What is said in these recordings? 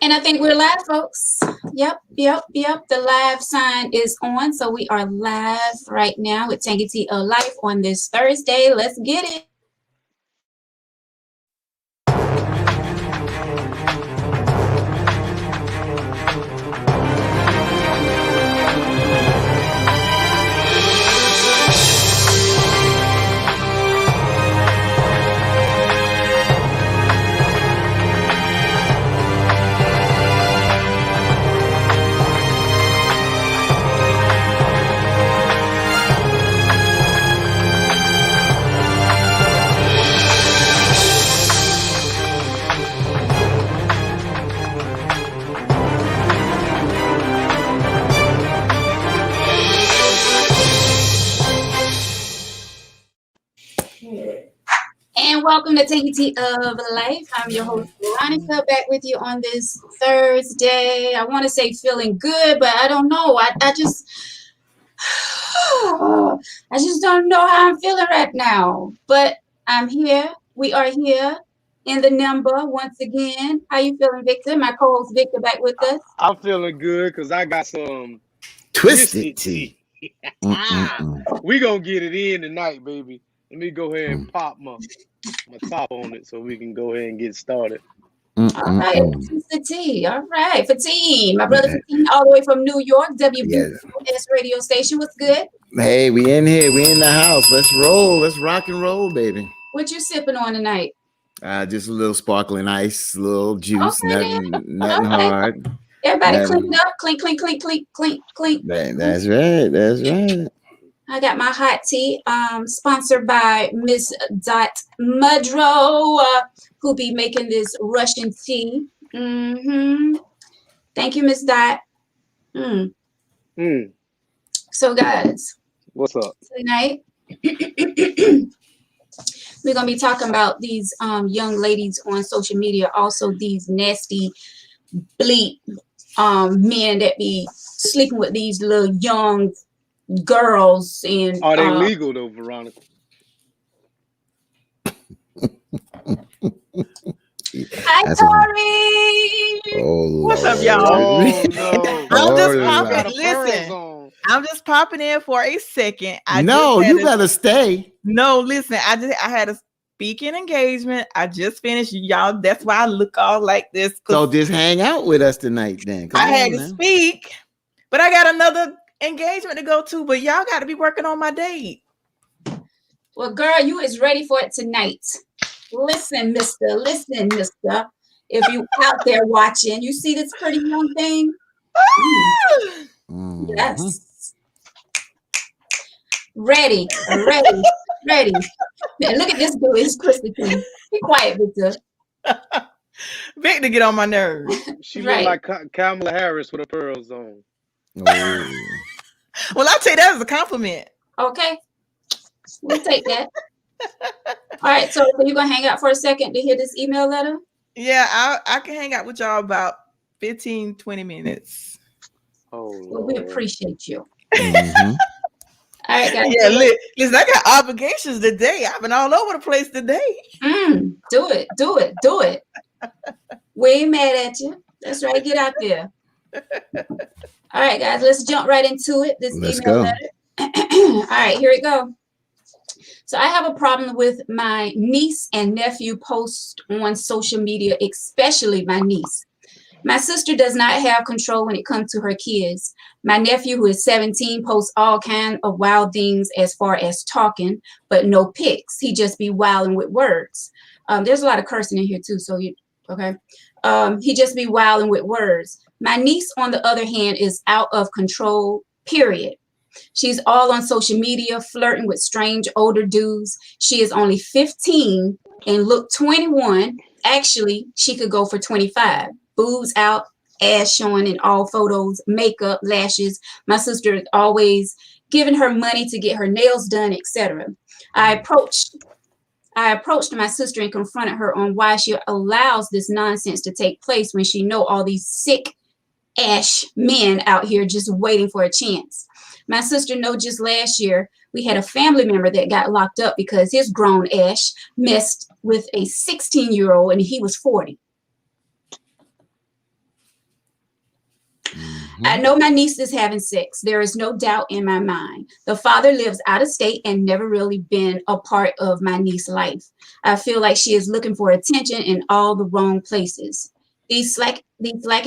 And I think we're live, folks. Yep. The live sign is on. So we are live right now with Tangy T of Life on this Thursday. Let's get it. And welcome to Tangy T of Life. I'm your host, Veronica, back with you on this Thursday. I want to say feeling good, but I don't know. I just don't know how I'm feeling right now. But I'm here. We are here in the number once again. How you feeling, Victor? My co-host Victor back with us. I'm feeling good because I got some Twisted tea. We gonna get it in tonight, baby. Let me go ahead and pop my top on it so we can go ahead and get started. All right, Twisted Tea. All right, Fatine, my brother Fatine, all the way from New York, WBS radio station. What's good? Hey, we in here. We in the house. Let's roll. Let's rock and roll, baby. What you sipping on tonight? Just a little sparkling ice, a little juice, Okay, nothing hard. Everybody clean up, clink. That's right. I got my hot tea, sponsored by Miss Dot Mudrow, who'll be making this Russian tea. Thank you, Miss Dot. So, guys, what's up tonight? We're gonna be talking about these young ladies on social media, also these nasty bleep men that be sleeping with these little young girls. And are they legal though, Veronica? Hi, Tori. What's up, y'all? Oh, no. I'm just popping. Listen, I'm just popping in for a second. You better stay. No, listen. I had a speaking engagement. I just finished, y'all. That's why I look all like this. So just hang out with us tonight, then. I had to speak, but I got another engagement to go to. But y'all got to be working on my date. Well, girl, you is ready for it tonight. Listen, mister. If you out there watching, you see this pretty young thing? Yes. Ready. Now, look at this dude. It's Twisted Tea. Be quiet, Victor. Victor get on my nerves. She look like Kamala Harris with her pearls on. Well, I'll take that as a compliment. Okay. We'll take that. All right, so you're going to hang out for a second to hear this email letter? Yeah, I can hang out with y'all about 15, 20 minutes. Oh, well, we appreciate you. All right, guys. Yeah, listen, I got obligations today. I've been all over the place today. Do it. We ain't mad at you. That's right. Get out there. All right, guys, let's jump right into it. Let's email letter. All right, here we go. So I have a problem with my niece and nephew posts on social media, especially my niece. My sister does not have control when it comes to her kids. My nephew, who is 17, posts all kinds of wild things as far as talking, but no pics. He just be wilding with words. There's a lot of cursing in here too, so okay. He just be wilding with words. My niece, on the other hand, is out of control, period. She's all on social media, flirting with strange older dudes. She is only 15 and look 21. Actually, she could go for 25. Boobs out, ass showing in all photos, makeup, lashes. My sister is always giving her money to get her nails done, etc. I approached my sister and confronted her on why she allows this nonsense to take place when she know all these sick ash men out here just waiting for a chance. My sister know just last year we had a family member that got locked up because his grown ash messed with a 16-year-old and he was 40. I know my niece is having sex. There is no doubt in my mind. The father lives out of state and never really been a part of my niece's life. I feel like she is looking for attention in all the wrong places. These slack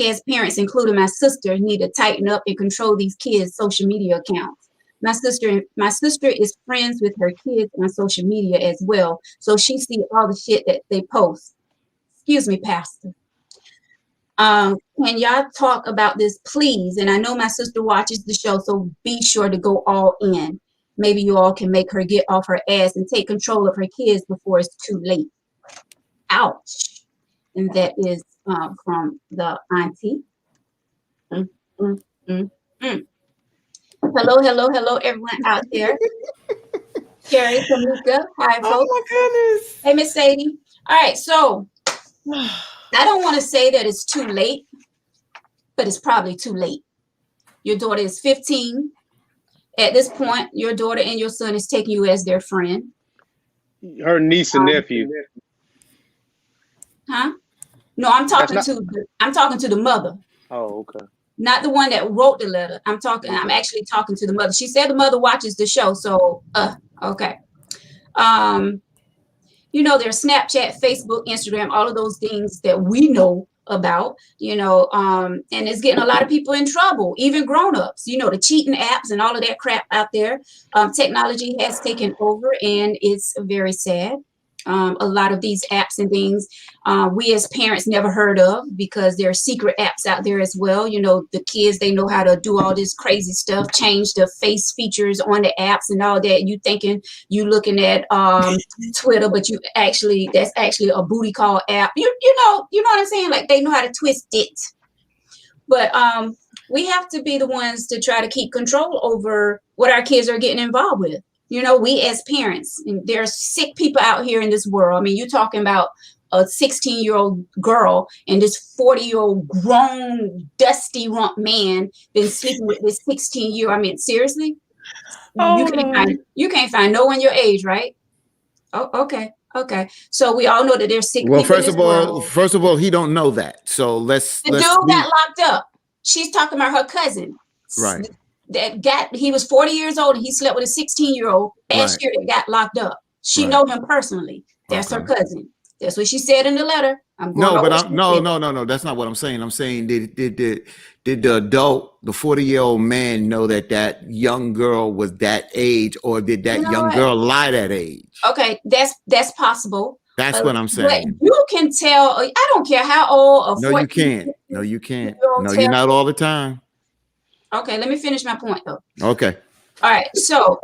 ass parents, including my sister, need to tighten up and control these kids' social media accounts. My sister is friends with her kids on social media as well, so she sees all the shit that they post. Excuse me, Pastor. Can y'all talk about this, please? And I know my sister watches the show, so be sure to go all in. Maybe you all can make her get off her ass and take control of her kids before it's too late. Ouch. And that is from the auntie. Hello, everyone out there. Carrie, Tamika, hi, folks. Oh my goodness. Hey, Miss Sadie. All right, so I don't want to say that it's too late, but it's probably too late. Your daughter is 15. At this point, your daughter and your son is taking you as their friend. Her niece and nephew. Huh? No, I'm talking to the mother. Oh, okay. Not the one that wrote the letter. I'm actually talking to the mother. She said the mother watches the show, so okay. You know, there's Snapchat, Facebook, Instagram, all of those things that we know about, you know, and it's getting a lot of people in trouble, even grown-ups, you know, the cheating apps and all of that crap out there. Technology has taken over, and it's very sad. A lot of these apps and things we as parents never heard of, because there are secret apps out there as well. You know, the kids, they know how to do all this crazy stuff, change the face features on the apps and all that. You thinking you looking at Twitter, but that's actually a booty call app. You know what I'm saying? Like, they know how to twist it. But we have to be the ones to try to keep control over what our kids are getting involved with. You know, we as parents, and there's sick people out here in this world. I mean, you're talking about a 16-year-old girl and this 40-year-old grown, dusty rump man been sleeping with this 16-year-old. I mean, seriously? You can't find no one your age, right? Oh, okay. So we all know that there's sick people in this world. First of all, he don't know that. So the dude got locked up. She's talking about her cousin. Right. He was 40 years old and he slept with a 16-year-old last year that got locked up. She know him personally. That's her cousin. That's what she said in the letter. No, that's not what I'm saying. I'm saying did the adult, the 40-year-old man, know that young girl was that age, or did that young girl lie that age? Okay, that's possible. That's what I'm saying. But you can tell. I don't care how old. No, you can't. No, you're not all the time. Okay, let me finish my point though. Okay. All right. So,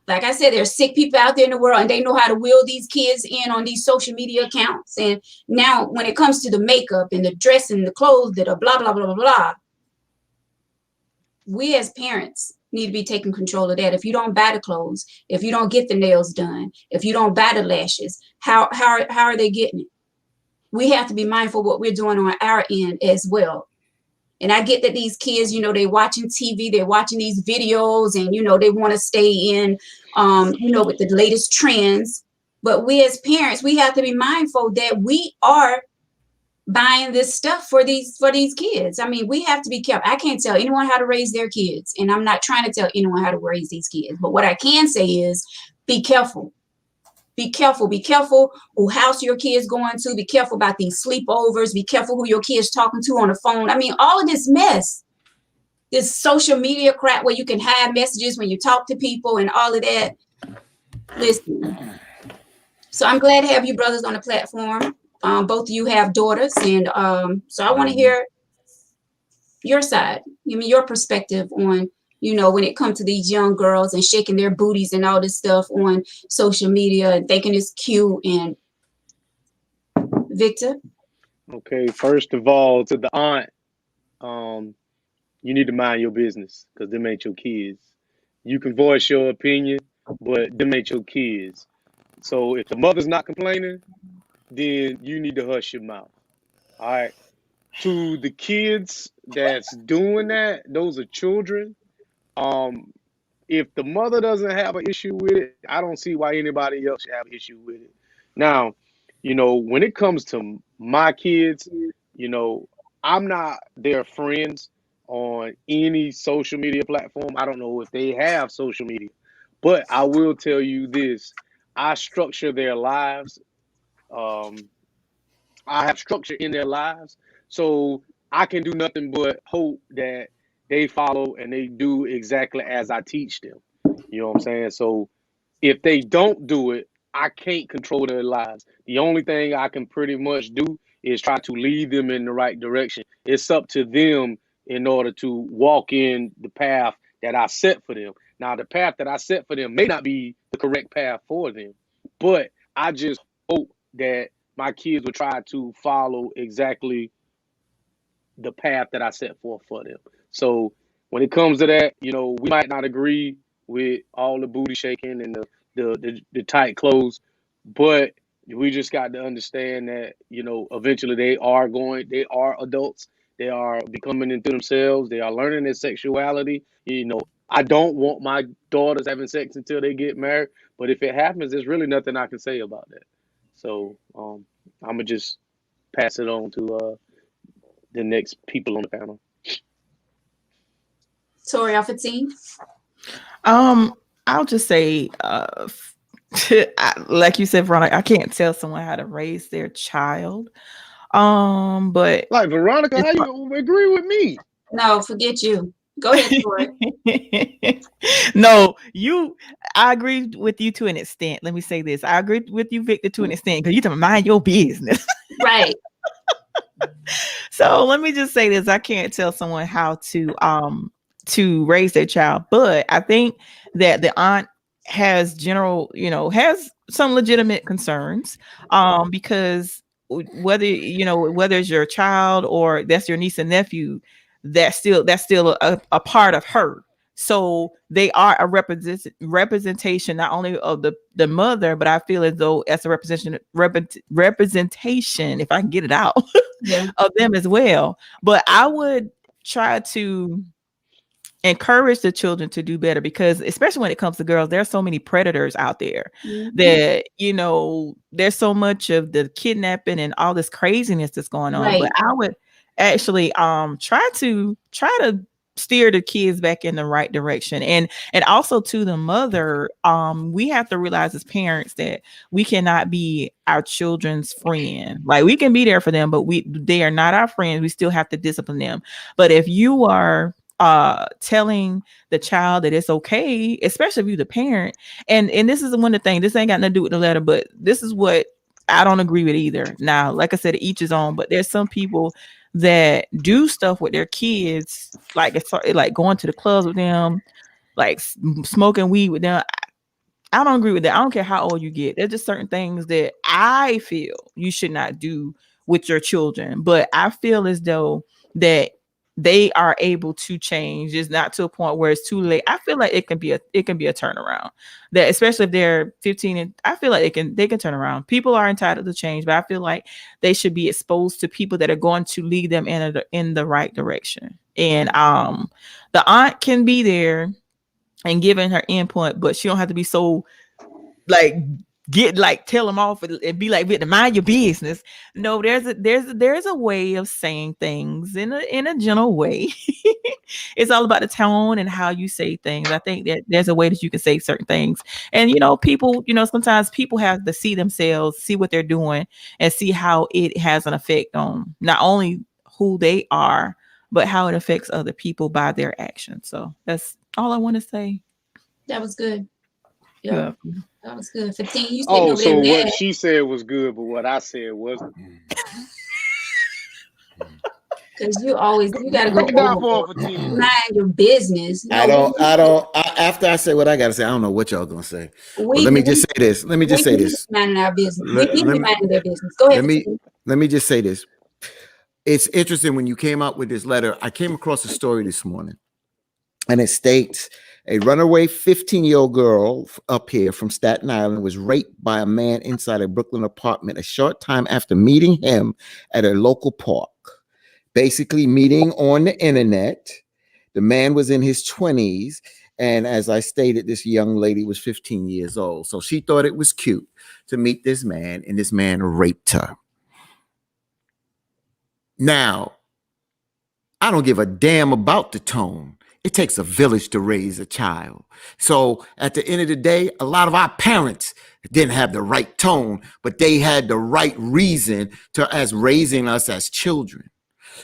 like I said, there's sick people out there in the world, and they know how to wheel these kids in on these social media accounts. And now, when it comes to the makeup and the dress and the clothes that are blah blah blah blah blah, we as parents need to be taking control of that. If you don't buy the clothes, if you don't get the nails done, if you don't buy the lashes, how are they getting it? We have to be mindful of what we're doing on our end as well. And I get that these kids, you know, they're watching TV, they're watching these videos, and, you know, they want to stay in, you know, with the latest trends. But we as parents, we have to be mindful that we are buying this stuff for these kids. I mean, we have to be careful. I can't tell anyone how to raise their kids, and I'm not trying to tell anyone how to raise these kids. But what I can say is be careful. Be careful who house your kids going to. Be careful about these sleepovers. Be careful who your kids talking to on the phone. I mean, all of this mess, this social media crap where you can hide messages when you talk to people and all of that. Listen. So I'm glad to have you brothers on the platform. Both of you have daughters, and so I want to hear your side. Give me your perspective on, you know, when it comes to these young girls and shaking their booties and all this stuff on social media and thinking it's cute. And Victor? Okay, first of all, to the aunt, you need to mind your business, because them ain't your kids. You can voice your opinion, but them ain't your kids. So if the mother's not complaining, then you need to hush your mouth. All right. To the kids that's doing that, those are children. If the mother doesn't have an issue with it, I don't see why anybody else should have an issue with it. Now, you know, when it comes to my kids, you know, I'm not their friends on any social media platform. I don't know if they have social media, but I will tell you this: I structure their lives. Um, I have structure in their lives, so I can do nothing but hope that they follow and they do exactly as I teach them. You know what I'm saying? So if they don't do it, I can't control their lives. The only thing I can pretty much do is try to lead them in the right direction. It's up to them in order to walk in the path that I set for them. Now, the path that I set for them may not be the correct path for them, but I just hope that my kids will try to follow exactly the path that I set forth for them. So when it comes to that, you know, we might not agree with all the booty shaking and the tight clothes, but we just got to understand that, you know, eventually they are adults. They are becoming into themselves. They are learning their sexuality. You know, I don't want my daughters having sex until they get married, but if it happens, there's really nothing I can say about that. So I'm gonna just pass it on to the next people on the panel. Tori off a team. I'll just say, like you said, Veronica, I can't tell someone how to raise their child. But like Veronica, how you agree with me? No, forget you. Go ahead, Tori. No, I agree with you to an extent. Let me say this. I agree with you, Victor, to an extent, because you have to mind your business. Right. So let me just say this. I can't tell someone how to raise their child, but I think that the aunt has has some legitimate concerns, because whether it's your child or that's your niece and nephew, that's still a part of her. So they are a representation not only of the mother, but I feel as though as a representation, if I can get it out, Yeah. of them as well. But I would try to encourage the children to do better, because especially when it comes to girls, there are so many predators out there that, there's so much of the kidnapping and all this craziness that's going on. Right. But I would actually try to steer the kids back in the right direction, and also to the mother. We have to realize as parents that we cannot be our children's friend. Like, we can be there for them, but they are not our friends. We still have to discipline them. But if you are telling the child that it's okay, especially if you're the parent, and this is one of the things, this ain't got nothing to do with the letter, but this is what I don't agree with either. Now, like I said, each his own, but there's some people that do stuff with their kids, like it's like going to the clubs with them, like smoking weed with them. I don't agree with that. I don't care how old you get. There's just certain things that I feel you should not do with your children. But I feel as though that they are able to change. It's not to a point where it's too late. I feel like it can be a turnaround. That especially if they're 15, and I feel like they can turn around. People are entitled to change, but I feel like they should be exposed to people that are going to lead them in the right direction. And the aunt can be there and giving her input, but she don't have to be so tell them off and be like, Victor, mind your business. No, there's a way of saying things in a gentle way. It's all about the tone and how you say things. I think that there's a way that you can say certain things. And people, sometimes people have to see themselves, see what they're doing, and see how it has an effect on not only who they are, but how it affects other people by their actions. So that's all I want to say. That was good. Yeah. That was good. 15. You oh, so what she said was good, but what I said wasn't. Because you gotta go mind your business. After I say what I gotta say, I don't know what y'all gonna say. Let me just say this. Minding our business. We need to be minding their business. Go ahead. Let me just say this. It's interesting when you came out with this letter. I came across a story this morning, and it states a runaway 15-year-old girl up here from Staten Island was raped by a man inside a Brooklyn apartment a short time after meeting him at a local park. Basically meeting on the internet. The man was in his 20s. And as I stated, this young lady was 15 years old. So she thought it was cute to meet this man, and this man raped her. Now, I don't give a damn about the tone. It takes a village to raise a child. So at the end of the day, a lot of our parents didn't have the right tone, but they had the right reason to as raising us as children.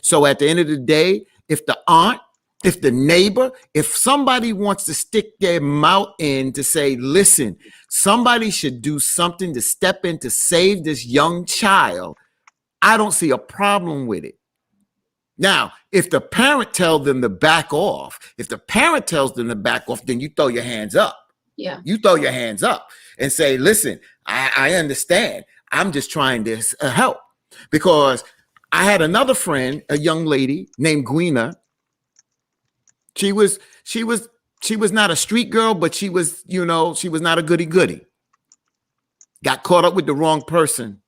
So at the end of the day, if the aunt, if the neighbor, if somebody wants to stick their mouth in to say, listen, somebody should do something to step in to save this young child, I don't see a problem with it. Now, if the parent tells them to back off, then you throw your hands up. Yeah. You throw your hands up and say, listen, I understand. I'm just trying to help. Because I had another friend, a young lady named Gwina. She was not a street girl, but she was not a goody-goody. Got caught up with the wrong person.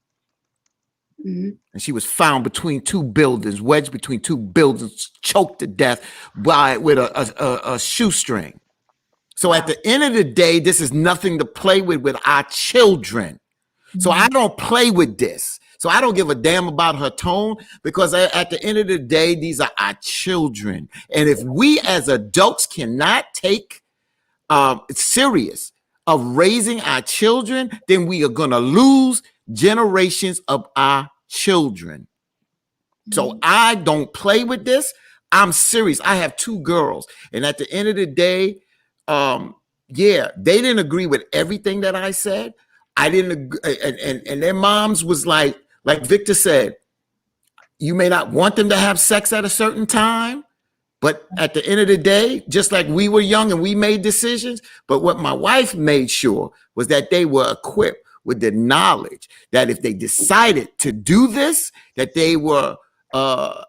Mm-hmm. And she was found between two buildings, wedged between two buildings, choked to death with a shoestring. So at the end of the day, this is nothing to play with our children. Mm-hmm. So I don't play with this. So I don't give a damn about her tone, because at the end of the day, these are our children. And if we as adults cannot take serious of raising our children, then we are going to lose generations of our children. So I don't play with this. I'm serious. I have 2 girls. And at the end of the day, they didn't agree with everything that I said. I didn't agree, and their moms was like Victor said, you may not want them to have sex at a certain time, but at the end of the day, just like we were young and we made decisions, but what my wife made sure was that they were equipped with the knowledge that if they decided to do this, that they were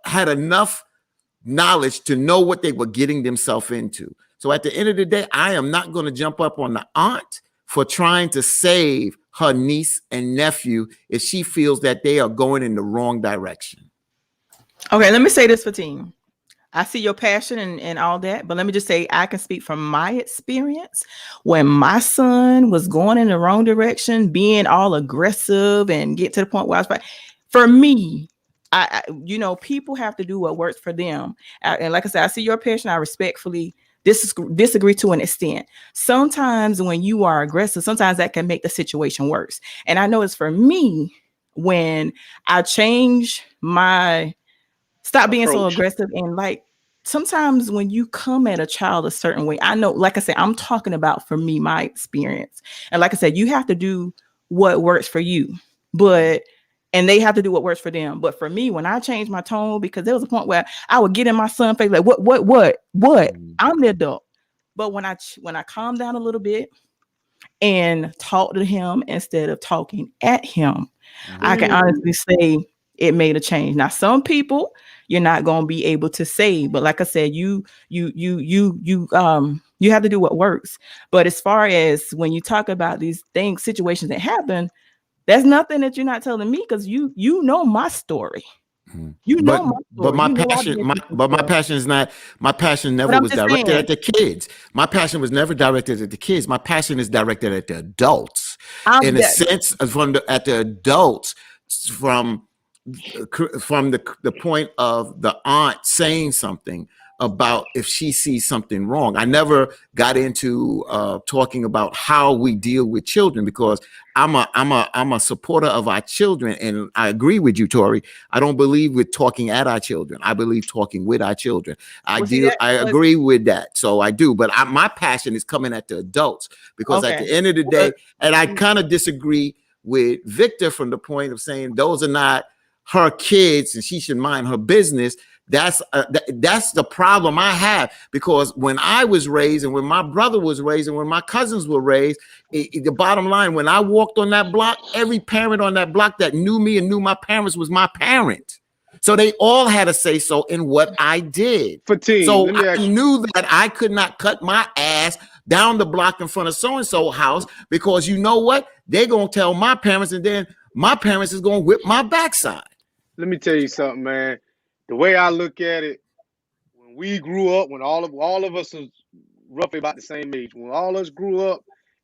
had enough knowledge to know what they were getting themselves into. So at the end of the day, I am not going to jump up on the aunt for trying to save her niece and nephew if she feels that they are going in the wrong direction. Okay, let me say this, Fatim. I see your passion and all that, but let me just say, I can speak from my experience. When my son was going in the wrong direction, being all aggressive and get to the point where I was like, for me, I people have to do what works for them. And like I said, I see your passion. I respectfully disagree to an extent. Sometimes when you are aggressive, sometimes that can make the situation worse. And I know it's for me when I stop being so aggressive, and like sometimes when you come at a child a certain way, I know, like I said, I'm talking about for me, my experience. And like I said, you have to do what works for you, and they have to do what works for them. But for me, when I changed my tone, because there was a point where I would get in my son's face like, what? I'm the adult. But when I calm down a little bit and talk to him instead of talking at him, I can honestly say it made a change. Now, some people you're not going to be able to save, but like I said, you have to do what works. But as far as when you talk about these situations that happen, there's nothing that you're not telling me, because you know my story. You know my story. But my passion never was directed at the kids. My passion was never directed at the kids. My passion is directed at the adults. In a sense, at the adults, from the point of the aunt saying something about if she sees something wrong. I never got into talking about how we deal with children, because I'm a supporter of our children, and I agree with you, Tori. I don't believe with talking at our children. I believe talking with our children. I agree with that. So I do, but my passion is coming at the adults, because at the end of the day, and I kind of disagree with Victor from the point of saying those are not her kids and she should mind her business. That's the problem I have, because when I was raised and when my brother was raised and when my cousins were raised, the bottom line, when I walked on that block, every parent on that block that knew me and knew my parents was my parent. So they all had a say so in what I did. So I knew that I could not cut my ass down the block in front of so-and-so house, because you know what? They're going to tell my parents, and then my parents is going to whip my backside. Let me tell you something, man. The way I look at it, when we grew up, when all of us was roughly about the same age, when all of us grew up,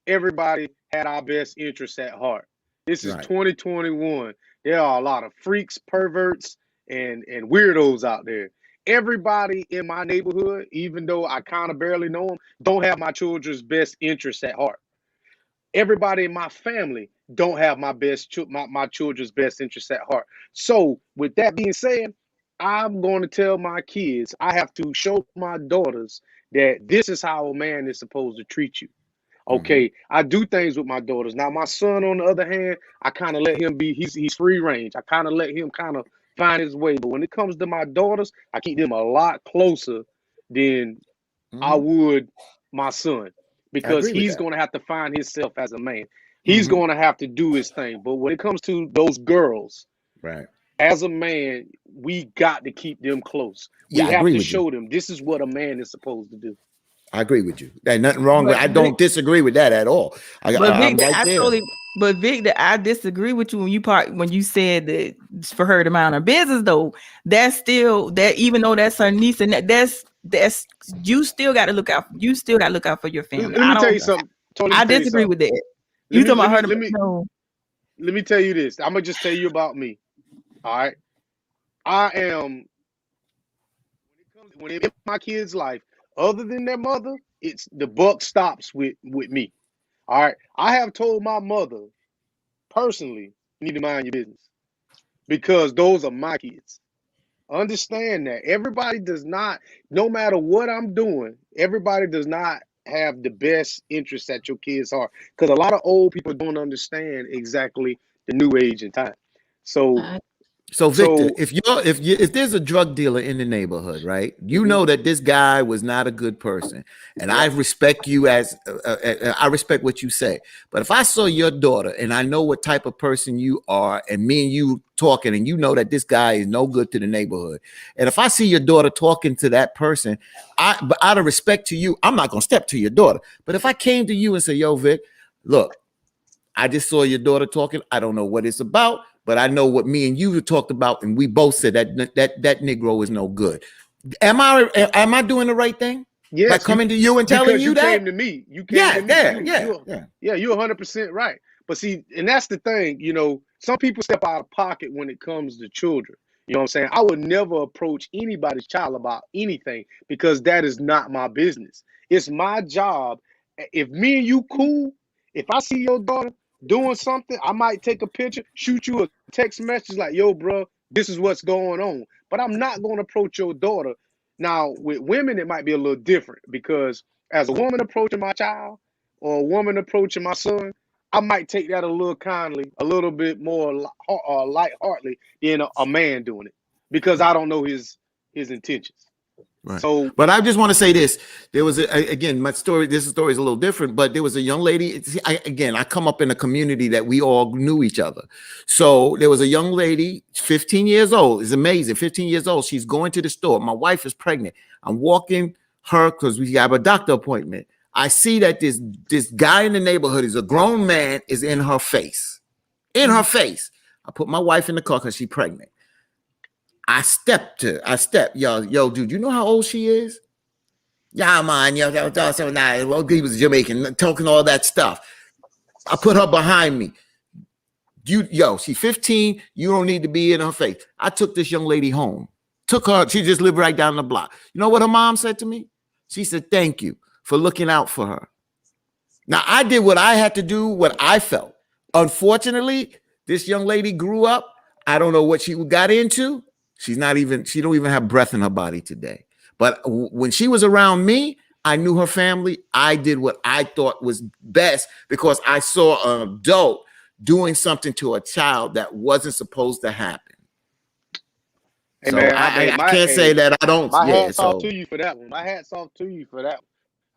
everybody had our best interests at heart. This is 2021. There are a lot of freaks, perverts, and weirdos out there. everybody in my neighborhood, even though I kind of barely know them, don't have my children's best interests at heart. Everybody in my family don't have my children's best interests at heart. So with that being said, I'm going to tell my kids, I have to show my daughters that this is how a man is supposed to treat you. Okay, I do things with my daughters. Now, my son, on the other hand, I kind of let him be, he's free range. I kind of let him kind of find his way. But when it comes to my daughters, I keep them a lot closer than I would my son, because he's going to have to find himself as a man. He's going to have to do his thing. But when it comes to those girls, Right. as a man, we got to keep them close. We Yeah, I have agree to with you. show them this is what a man is supposed to do. I agree with you. There's nothing wrong with. But I don't disagree with that at all. But I'm Victor, right I there. totally. But Victor, I disagree with you when you said that for her to mind her business. Though that's still that, even though that's her niece, and that's you still got to look out. You still got to look out for your family. Let me tell you something. Tony, I disagree with that. You talking about her? Let me tell you this. I'm gonna just tell you about me. All right. I am, when it in my kid's life, other than their mother, it's the buck stops with me. All right. I have told my mother personally, you need to mind your business, because those are my kids. Understand that everybody does not, no matter what I'm doing, everybody does not have the best interests at your kids' heart, because a lot of old people don't understand exactly the new age and time. So Victor, if there's a drug dealer in the neighborhood, right? You know that this guy was not a good person, and I respect you as I respect what you say. But if I saw your daughter and I know what type of person you are, and me and you talking, and you know that this guy is no good to the neighborhood, and if I see your daughter talking to that person, but out of respect to you, I'm not gonna step to your daughter. But if I came to you and say, "Yo, Vic, look, I just saw your daughter talking. I don't know what it's about, but I know what me and you talked about, and we both said that Negro is no good." Am I doing the right thing? Yes, by coming to you and telling you that? Came to me. You came to me. Yeah. You're 100% right. But see, and that's the thing, you know, some people step out of pocket when it comes to children. You know what I'm saying? I would never approach anybody's child about anything, because that is not my business. It's my job. If me and you cool, if I see your daughter doing something, I might take a picture, shoot you a text message like, "Yo, bro, this is what's going on." But I'm not going to approach your daughter. Now, with women, it might be a little different, because as a woman approaching my child or a woman approaching my son, I might take that a little kindly, a little bit more lightheartedly than a man doing it, because I don't know his intentions. Right. So, but I just want to say this. There was again, my story. This story is a little different, but there was a young lady. I come up in a community that we all knew each other. So there was a young lady, 15 years old. It's amazing. 15 years old. She's going to the store. My wife is pregnant. I'm walking her because we have a doctor appointment. I see that this guy in the neighborhood is a grown man, is in her face. In her face. I put my wife in the car because she's pregnant. I step, yo, dude, you know how old she is? Yeah, man, yo, so nice. Well, he was Jamaican, talking all that stuff. I put her behind me. She's 15. You don't need to be in her face. I took this young lady home. Took her, she just lived right down the block. You know what her mom said to me? She said, "Thank you for looking out for her." Now, I did what I had to do, what I felt. Unfortunately, this young lady grew up. I don't know what she got into. She don't even have breath in her body today. But when she was around me, I knew her family. I did what I thought was best, because I saw an adult doing something to a child that wasn't supposed to happen. Hey, so man, I can't say that I don't. My hat's off to you for that one.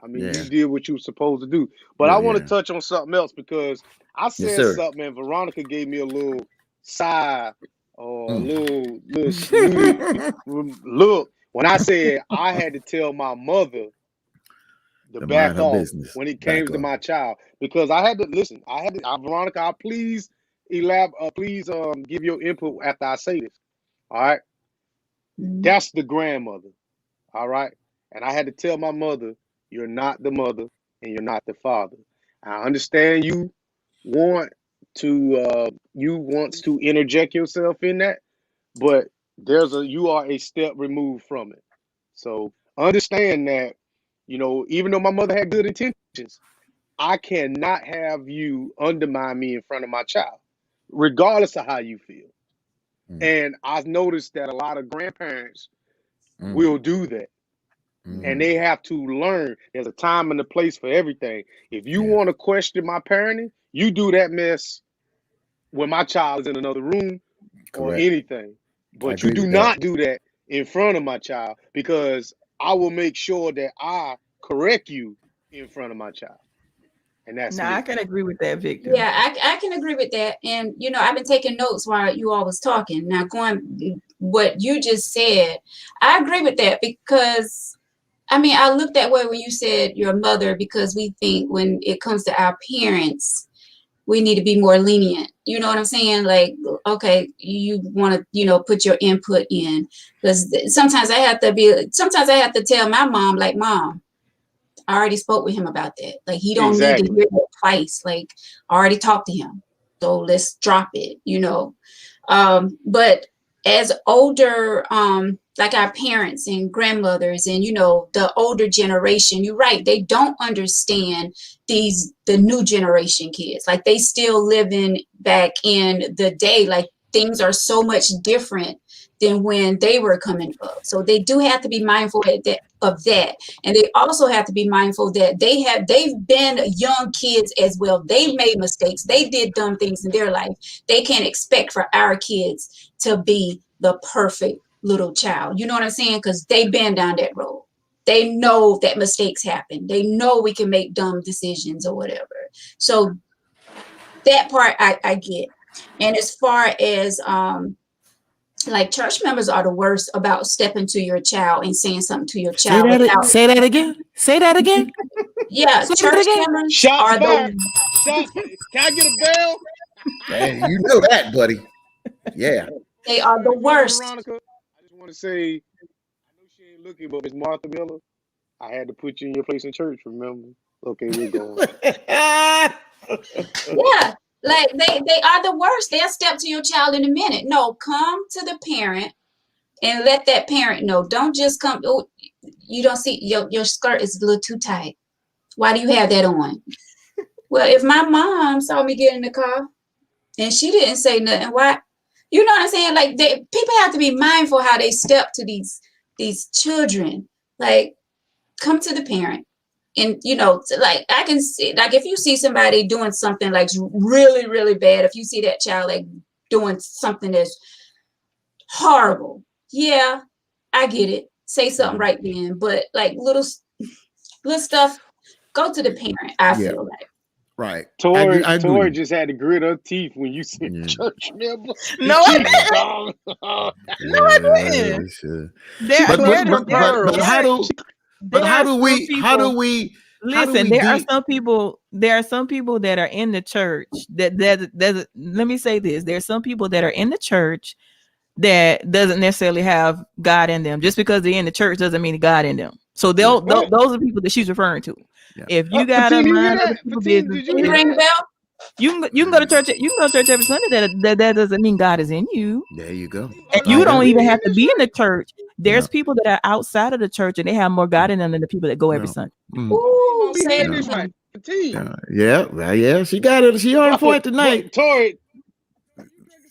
I mean, you did what you were supposed to do. But I want to touch on something else, because I said something and Veronica gave me a little sigh or a little look when I said I had to tell my mother to back off when it came to my child, because I had to listen. Veronica, please give your input after I say this. All right. That's the grandmother. All right. And I had to tell my mother, you're not the mother and you're not the father. I understand you want to interject yourself in that, but you are a step removed from it. So understand that, even though my mother had good intentions, I cannot have you undermine me in front of my child, regardless of how you feel. And I've noticed that a lot of grandparents will do that. And they have to learn there's a time and a place for everything. If you want to question my parenting, you do that mess when my child is in another room or anything. But you do not do that in front of my child, because I will make sure that I correct you in front of my child. And that's Now, I can agree with that, Victor. Yeah, I can agree with that. And, I've been taking notes while you all was talking. Now, going what you just said, I agree with that, because, I looked that way when you said your mother, because we think when it comes to our parents, we need to be more lenient. You know what I'm saying? Like, okay, you want to, put your input in, because sometimes I have to tell my mom, like, Mom, I already spoke with him about that. Like, he don't need to hear that twice. Like, I already talked to him. So let's drop it, But as older, like our parents and grandmothers and, the older generation, you're right. They don't understand the new generation kids. Like, they still living back in the day. Like, things are so much different than when they were coming up. So they do have to be mindful of that. And they also have to be mindful that they've been young kids as well. They've made mistakes. They did dumb things in their life. They can't expect for our kids to be the perfect little child. You know what I'm saying? Because they've been down that road. They know that mistakes happen. They know we can make dumb decisions or whatever. So that part I get. And as far as like, church members are the worst about stepping to your child and saying something to your child. Say that again. Yeah, church members are the. Can I get a bell? Man, you know that, buddy. Yeah. They are the worst. Veronica, I just want to say, I know she ain't looking, but Miss Martha Miller, I had to put you in your place in church, remember? Okay, we're going. Yeah. Like, they are the worst. They'll step to your child in a minute. No, come to the parent and let that parent know. Don't just come. Oh, you don't see your skirt is a little too tight. Why do you have that on? Well, if my mom saw me get in the car and she didn't say nothing, why? You know what I'm saying? Like, people have to be mindful how they step to these children. Like, come to the parent. And, like, I can see, like, if you see somebody doing something like really, really bad, if you see that child like doing something that's horrible, yeah, I get it. Say something right then. But like little stuff, go to the parent, I feel like. Right. Tori just had to grit her teeth when you said church member. No, I didn't. No, I didn't. But how do we listen? There are some people that are in the church that let me say this. There are some people that are in the church that doesn't necessarily have God in them. Just because they're in the church doesn't mean God in them. So those are the people that she's referring to. Yeah. If you got a mind other people's business, you ring the bell? You can go to church. You can go to church every Sunday. That doesn't mean God is in you. There you go. And you don't even have to be in the church. There's people that are outside of the church and they have more God in them than the people that go every Sunday. Ooh, say this right. Yeah. She got it. She on point tonight. Tori.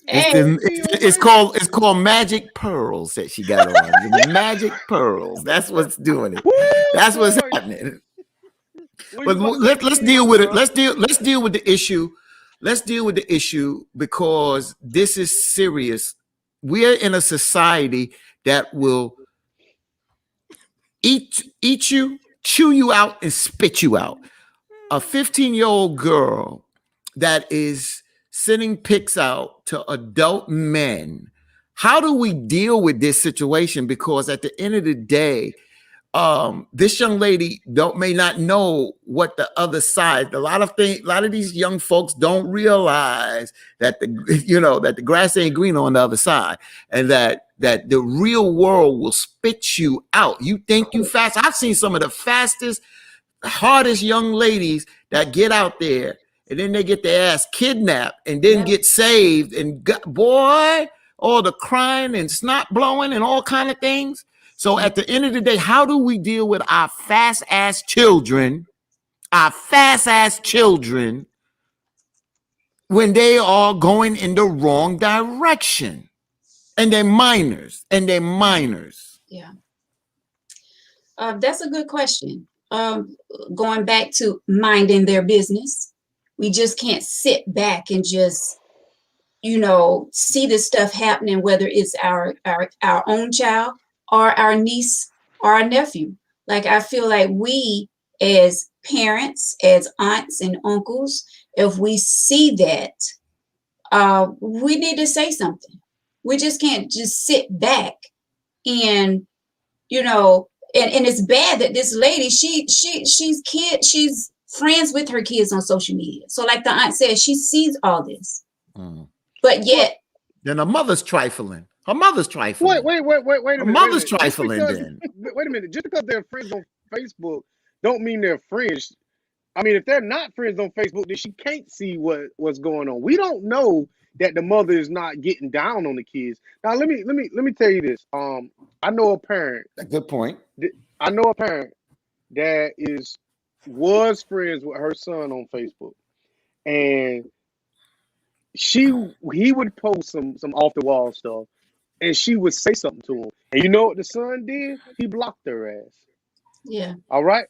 It's called magic pearls that she got on. Magic pearls. That's what's doing it. That's what's happening. But let's deal with it. Let's deal with the issue. Let's deal with the issue because this is serious. We are in a society that will eat you, chew you out, and spit you out. A 15-year-old girl that is sending pics out to adult men. How do we deal with this situation? Because at the end of the day, this young lady may not know what the other side. A lot of these young folks don't realize that the grass ain't green on the other side, and that the real world will spit you out. You think you fast? I've seen some of the fastest, hardest young ladies that get out there, and then they get their ass kidnapped, and then get saved. And boy, all the crying and snot blowing and all kind of things. So at the end of the day, how do we deal with our fast ass children when they are going in the wrong direction? And they're minors. Yeah. That's a good question. Going back to minding their business, we just can't sit back and just, see this stuff happening, whether it's our own child or our niece or our nephew. Like, I feel like we as parents, as aunts and uncles, if we see that, we need to say something. We just can't just sit back and, and it's bad that this lady, she's friends with her kids on social media. So like the aunt said, she sees all this. But yet, then her mother's trifling. Wait a minute. Her mother's trifling then. Wait a minute. Just because they're friends on Facebook don't mean they're friends. I mean, if they're not friends on Facebook, then she can't see what's going on. We don't know that the mother is not getting down on the kids. Now, let me tell you this. I know a parent. Good point. I know a parent that was friends with her son on Facebook, and he would post some off the wall stuff, and she would say something to him. And you know what the son did? He blocked her ass. Yeah. All right.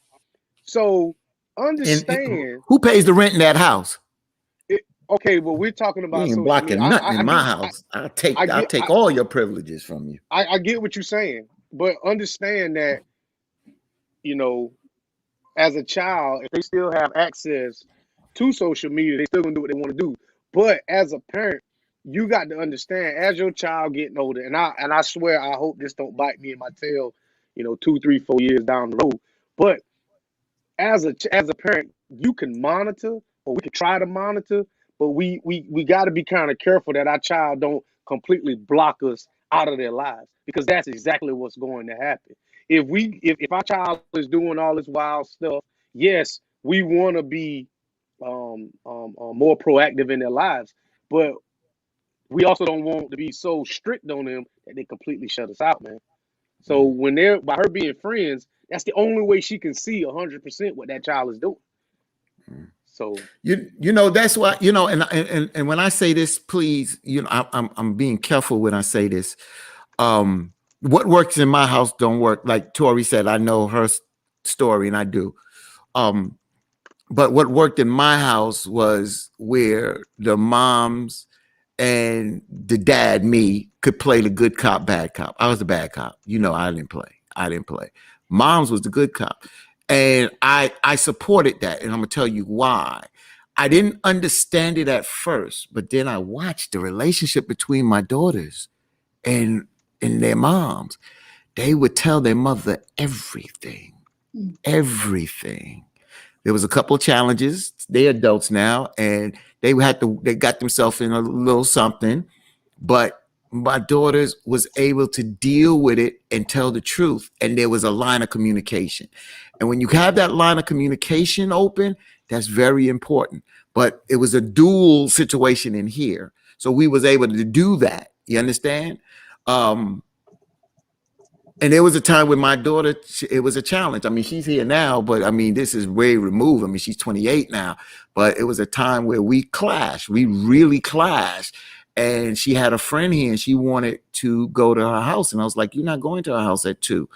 So understand. And who pays the rent in that house? Okay, well, we're talking about. You ain't blocking nothing in my house. I'll take all your privileges from you. I get what you're saying, but understand that, as a child, if they still have access to social media, they still gonna do what they want to do. But as a parent, you got to understand, as your child getting older, and I swear, I hope this don't bite me in my tail, 2, 3, 4 years down the road. But as a parent, you can monitor, or we can try to monitor, but we got to be kind of careful that our child don't completely block us out of their lives, because that's exactly what's going to happen. If our child is doing all this wild stuff, yes, we want to be more proactive in their lives, but we also don't want to be so strict on them that they completely shut us out, man. So when by her being friends, that's the only way she can see 100% what that child is doing. So that's why, and when I say this, please, I'm being careful when I say this. What works in my house don't work. Like Tori said, I know her story, and I do. But what worked in my house was where the moms and the dad, me, could play the good cop, bad cop. I was the bad cop. I didn't play. Moms was the good cop. And I supported that. And I'm going to tell you why. I didn't understand it at first, but then I watched the relationship between my daughters and their moms. They would tell their mother everything. Everything. There was a couple of challenges. They're adults now, and they got themselves in a little something, but my daughters was able to deal with it and tell the truth. And there was a line of communication. And when you have that line of communication open, that's very important. But it was a dual situation in here. So we was able to do that. You understand? And there was a time with my daughter, it was a challenge. I mean, she's here now, but I mean, this is way removed. I mean, she's 28 now, but it was a time where we clashed. We really clashed. And she had a friend here and she wanted to go to her house. And I was like, you're not going to her house at 2.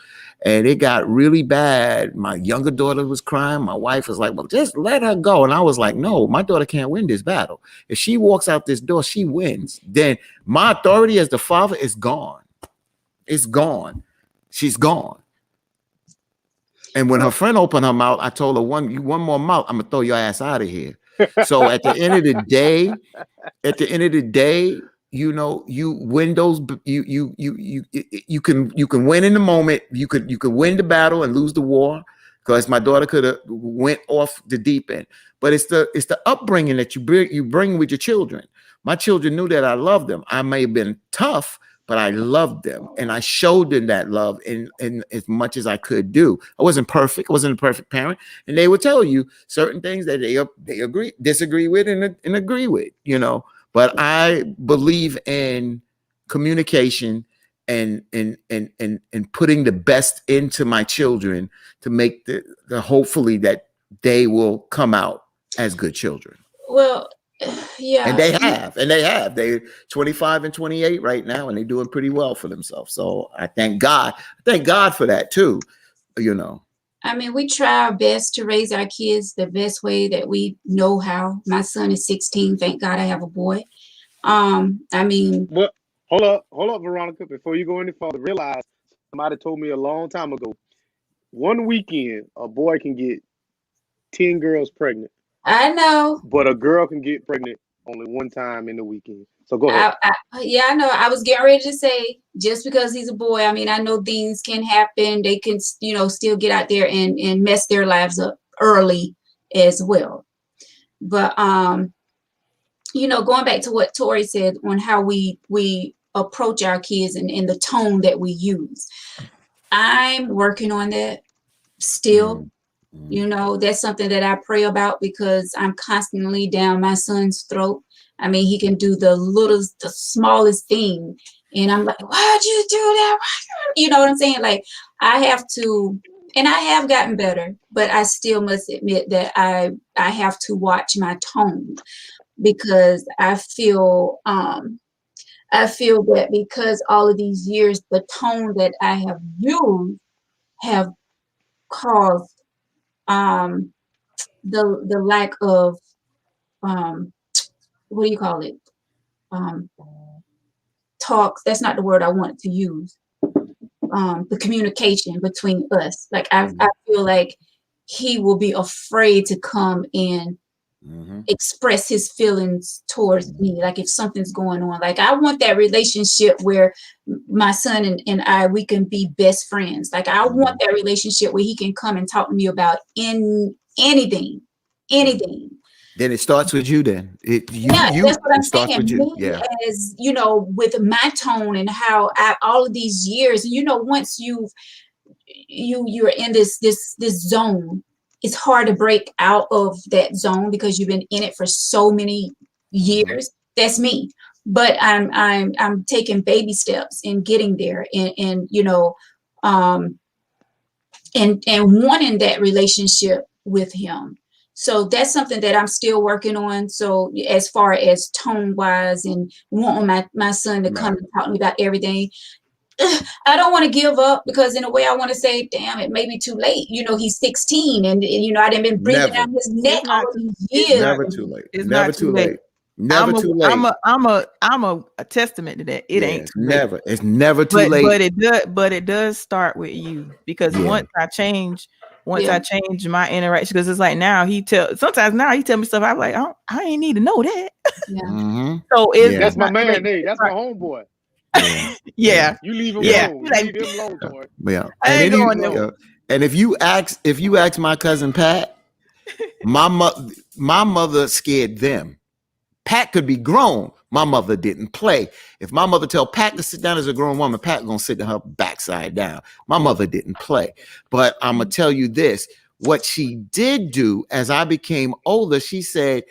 And it got really bad. My younger daughter was crying. My wife was like, well, just let her go. And I was like, no, my daughter can't win this battle. If she walks out this door, she wins. Then my authority as the father is gone. It's gone. She's gone. And when her friend opened her mouth, I told her, one more mouth, I'm gonna throw your ass out of here. So at the end of the day, you win those. You can win in the moment. You could win the battle and lose the war, because my daughter could have went off the deep end. But it's the upbringing that you bring with your children. My children knew that I loved them. I may have been tough, but I loved them, and I showed them that love in as much as I could do. I wasn't perfect. I wasn't a perfect parent, and they would tell you certain things that they disagree with, and agree with, But I believe in communication and putting the best into my children to make the hopefully that they will come out as good children. Well, yeah. And they have. They're 25 and 28 right now, and they're doing pretty well for themselves. So I thank God. For that too. I mean, we try our best to raise our kids the best way that we know how. My son is 16. Thank God I have a boy. I mean, Well, hold up, Veronica. Before you go any further, realize somebody told me a long time ago. One weekend, a boy can get 10 girls pregnant. I know. But a girl can get pregnant only one time in the weekend. So go ahead. I know. I was getting ready to say, just because he's a boy, I mean, I know things can happen. They can, still get out there and mess their lives up early as well. But, going back to what Tori said on how we approach our kids and the tone that we use, I'm working on that still. That's something that I pray about because I'm constantly down my son's throat. I mean, he can do the smallest thing. And I'm like, why'd you do that? You know what I'm saying? Like, I have to, and I have gotten better, but I still must admit that I have to watch my tone because I feel that because all of these years, the tone that I have used have caused the lack of what do you call it? Talks. That's not the word I want to use. The communication between us. Like I feel like he will be afraid to come and express his feelings towards me. Like if something's going on, like I want that relationship where my son and I, we can be best friends. Like I want that relationship where he can come and talk to me about anything. Then it starts with you. Then that's what I'm saying. With you. As with my tone and how all of these years, once you're in this zone, it's hard to break out of that zone because you've been in it for so many years. That's me. But I'm taking baby steps in getting there and wanting that relationship with him. So that's something that I'm still working on. So as far as tone wise and wanting my son to come and talk to me about everything, I don't want to give up because in a way I want to say, damn, it may be too late. He's 16 and I didn't been breathing down his neck all of these years. Never too late. It's never too late. Never too late. I'm a testament to that. It ain't too late. It's never too late. But it does start with you because once I change my interaction, because it's like sometimes now he tell me stuff I'm like, I ain't need to know that. Yeah. So that's my man. Hey, that's my homeboy. Yeah. You leave him alone. Like, leave him alone, boy. Yeah. I ain't going nowhere. And if you ask my cousin Pat, my mother scared them. Pat could be grown. My mother didn't play. If my mother tell Pat to sit down as a grown woman, Pat gonna sit her backside down. My mother didn't play. But I'm gonna tell you this: what she did do as I became older, she said,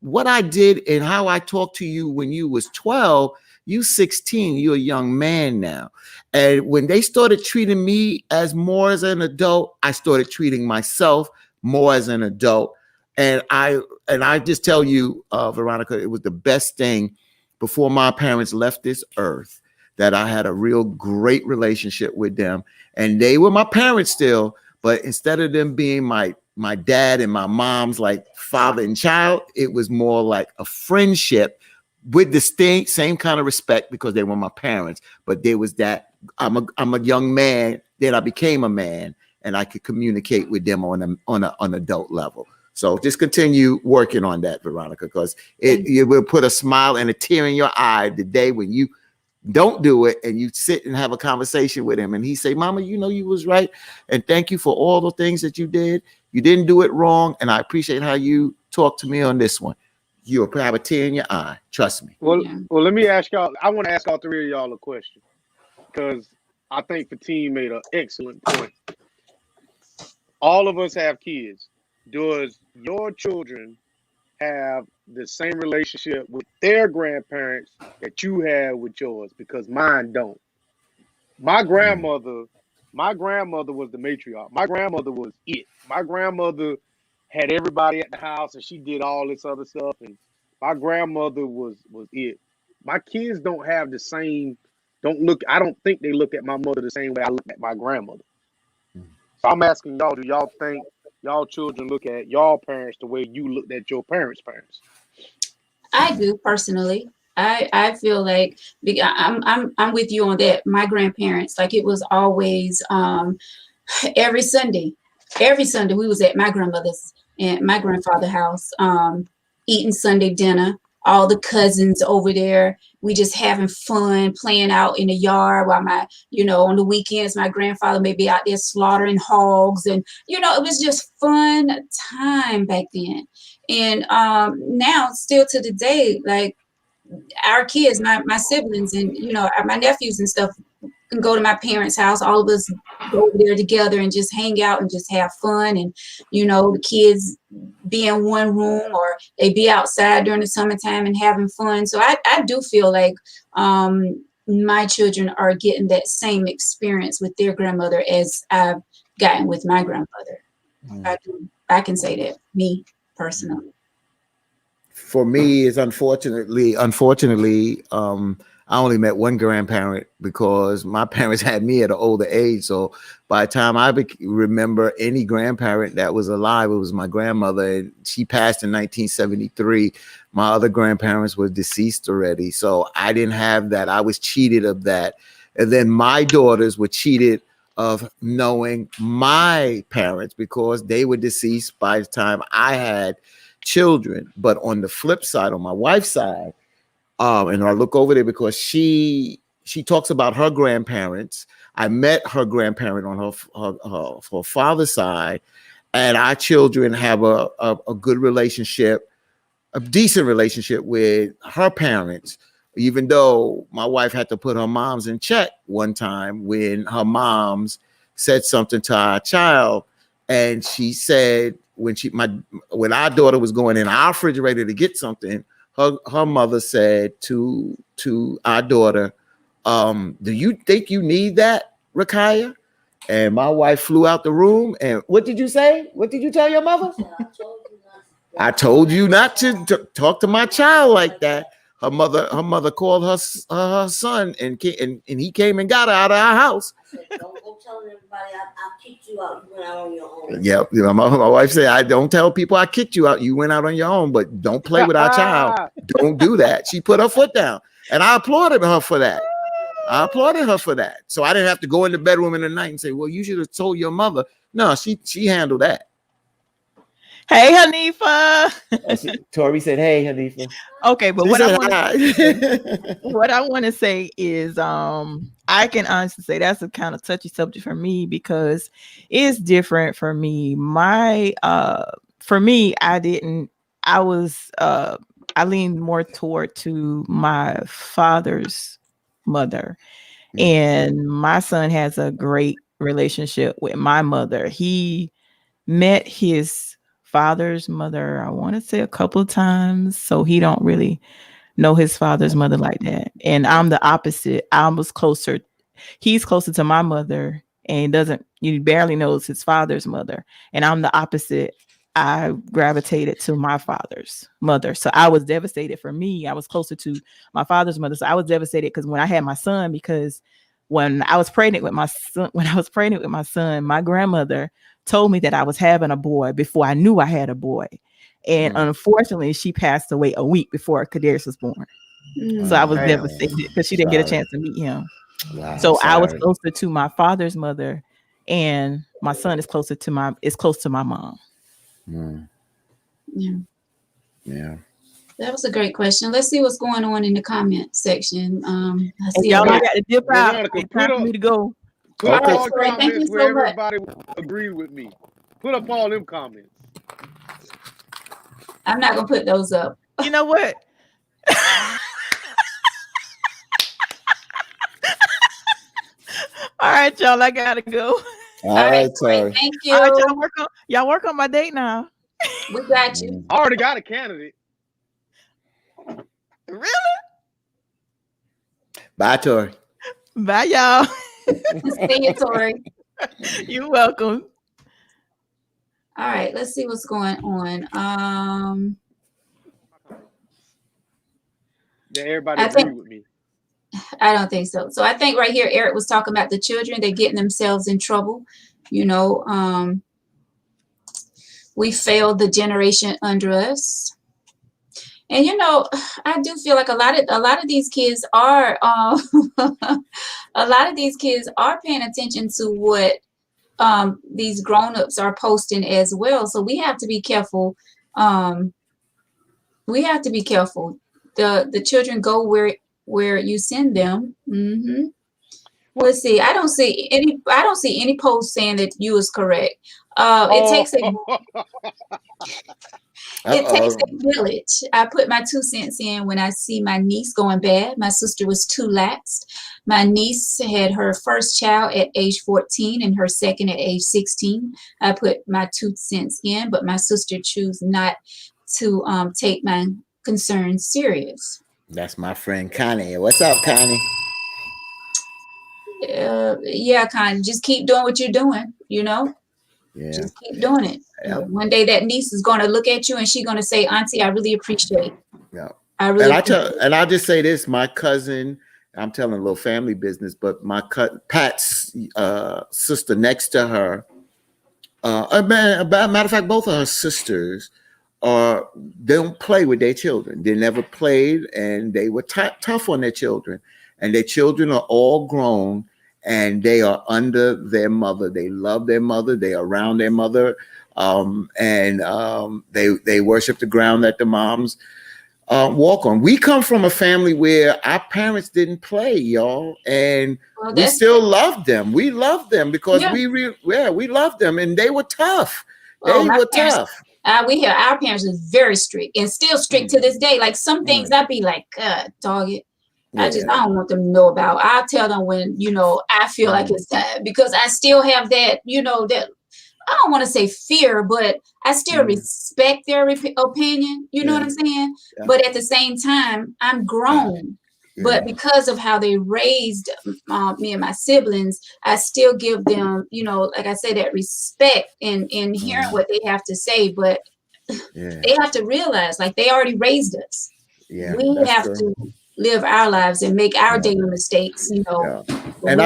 "What I did and how I talked to you when you was 12, you 16, you're a young man now." And when they started treating me more as an adult, I started treating myself more as an adult. And I just tell you, Veronica, it was the best thing before my parents left this earth that I had a real great relationship with them. And they were my parents still, but instead of them being my dad and my mom's like father and child, it was more like a friendship with the same kind of respect because they were my parents. But there was that I'm a young man, then I became a man, and I could communicate with them on an adult level. So just continue working on that, Veronica, because it will put a smile and a tear in your eye the day when you don't do it and you sit and have a conversation with him and he say, "Mama, you was right. And thank you for all the things that you did. You didn't do it wrong. And I appreciate how you talked to me on this one." You'll have a tear in your eye. Trust me. Well, let me ask y'all. I want to ask all three of y'all a question because I think Fatim made an excellent point. All of us have kids. Does your children have the same relationship with their grandparents that you have with yours, because mine don't. My grandmother was the matriarch. My grandmother was it. My grandmother had everybody at the house, and she did all this other stuff. And my grandmother was it. My kids don't have the same. Don't look. I don't think they look at my mother the same way I look at my grandmother. So I'm asking y'all: do y'all think y'all children look at y'all parents the way you looked at your parents' parents? I do personally. I feel like I'm with you on that. My grandparents, like, it was always every Sunday we was at my grandmother's and my grandfather's house, eating Sunday dinner. All the cousins over there, we just having fun, playing out in the yard while on the weekends, my grandfather may be out there slaughtering hogs, and it was just fun time back then. And now, still to the day, like, our kids, my siblings, and my nephews and stuff can go to my parents' house. All of us go over there together and just hang out and just have fun. And the kids be in one room, or they be outside during the summertime and having fun. So I do feel like my children are getting that same experience with their grandmother as I've gotten with my grandmother. I can say that, me personally. For me, is unfortunately, I only met one grandparent because my parents had me at an older age. So by the time I remember any grandparent that was alive, it was my grandmother. And she passed in 1973. My other grandparents were deceased already. So I didn't have that. I was cheated of that. And then my daughters were cheated of knowing my parents because they were deceased by the time I had children. But on the flip side, on my wife's side, and I look over there because she talks about her grandparents. I met her grandparent on her father's side, and our children have a good relationship, a decent relationship with her parents, even though my wife had to put her moms in check one time when her moms said something to our child, and she said when our daughter was going in our refrigerator to get something, her mother said to our daughter, do you think you need that, Rakaya? And my wife flew out the room. And what did you say? What did you tell your mother? I told you not to talk to my child like that. Her mother called her son, and he came and got her out of our house. Don't go telling everybody I kicked you out. You went out on your own. Yep. My wife said, I don't tell people I kicked you out. You went out on your own, but don't play with our child. Don't do that. She put her foot down, and I applauded her for that. So I didn't have to go in the bedroom in the night and say, well, you should have told your mother. No, she handled that. Hey, Hanifa. Tori said, hey, Hanifa. Okay, but what I want to say is I can honestly say that's a kind of touchy subject for me because it's different for me. For me, I leaned more toward to my father's mother, and my son has a great relationship with my mother. He met his father's mother, I want to say a couple of times, so he don't really know his father's mother like that. And I'm the opposite. He's closer to my mother and he barely knows his father's mother. And I'm the opposite. I gravitated to my father's mother. So I was devastated. For me, I was closer to my father's mother. So I was devastated because when I had my son, because when I was pregnant with my son, my grandmother told me that I was having a boy before I knew I had a boy. And unfortunately, she passed away a week before Kadarius was born. So I was devastated because she didn't get a chance to meet him. Wow, so I was closer to my father's mother, and my son is close to my mom. Yeah. That was a great question. Let's see what's going on in the comment section. I see y'all got to dip out. It's time for me to go. Put up all Thank you comments so where much. everybody agree with me. Put up all them comments. I'm not gonna put those up. You know what? All right, y'all. I gotta go. All right, sorry. Thank you. All right, y'all work on my date now. We got you. I already got a candidate. Really? Bye, Tori. Bye, y'all. See you, Tori. You're welcome. All right, let's see what's going on. Did everybody I agree think- with me? I don't think so. So I think right here, Eric was talking about the children. They're getting themselves in trouble. You know, we failed the generation under us. And you know, I do feel like a lot of these kids are paying attention to what these grown-ups are posting as well. So we have to be careful. We have to be careful. The children go where you send them. Mm-hmm. Let's see. I don't see any post saying that you is correct. It takes a village. I put my 2 cents in when I see my niece going bad. My sister was too lax. My niece had her first child at age 14 and her second at age 16. I put my 2 cents in, but my sister chose not to take my concerns serious. That's my friend Connie. What's up, Connie? Yeah, Connie, just keep doing what you're doing, you know? Yeah. Just keep doing it. Yeah. One day that niece is going to look at you and she's going to say, Auntie, I really appreciate it. Yeah. I really and I'll just say this, my cousin, I'm telling a little family business, but my Pat's sister next to her, matter of fact, both of her sisters they don't play with their children. They never played, and they were tough on their children. And their children are all grown, and they are under their mother. They love their mother. They are around their mother, and they worship the ground that the moms walk on. We come from a family where our parents didn't play, y'all, and we still love them. We love them because we love them, and they were tough. They were tough. Our parents was very strict and still strict to this day. Like some things I'd be like, dog it. I don't want them to know about. I'll tell them when, you know, I feel like it's time, because I still have that, you know, that I don't want to say fear, but I still respect their opinion. You know what I'm saying? Yeah. But at the same time, I'm grown. Yeah. But because of how they raised me and my siblings, I still give them, you know, like I say, that respect in hearing what they have to say. But they have to realize, like, they already raised us. Yeah, we have to live our lives and make our daily mistakes, you know. Yeah. And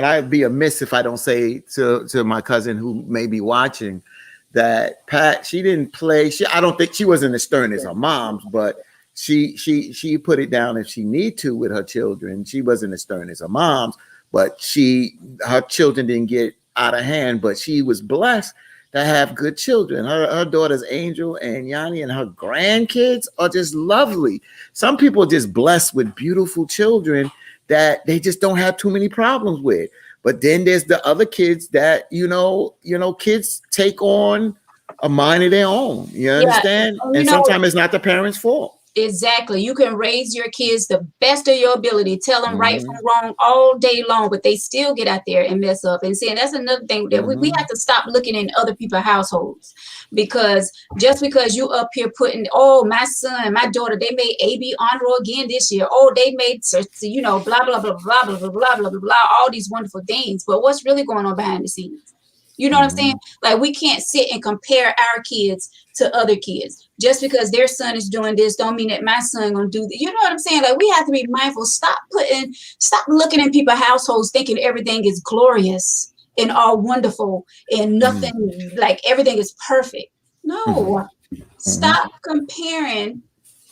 I'd be amiss if I don't say to my cousin who may be watching that Pat, she didn't play. I don't think she wasn't as stern as her mom's, but she put it down if she need to with her children. She wasn't as stern as her mom's, but her children didn't get out of hand, but she was blessed to have good children. Her daughters Angel and Yanni and her grandkids are just lovely. Some people are just blessed with beautiful children that they just don't have too many problems with. But then there's the other kids that, you know, kids take on a mind of their own. You understand? And sometimes it's not the parents' fault. Exactly. You can raise your kids the best of your ability, tell them right from wrong all day long, but they still get out there and mess up. And see, and that's another thing that we have to stop looking in other people's households, because just because you up here putting, oh, my son, my daughter, they made AB honor again this year. Oh, they made, you know, blah, blah, blah, blah, blah, blah, blah, blah, blah, blah, all these wonderful things. But what's really going on behind the scenes? You know what I'm saying? Like, we can't sit and compare our kids to other kids. Just because their son is doing this don't mean that my son gonna do that. You know what I'm saying? Like, we have to be mindful. Stop looking in people's households thinking everything is glorious and all wonderful and nothing, like everything is perfect. No. Stop comparing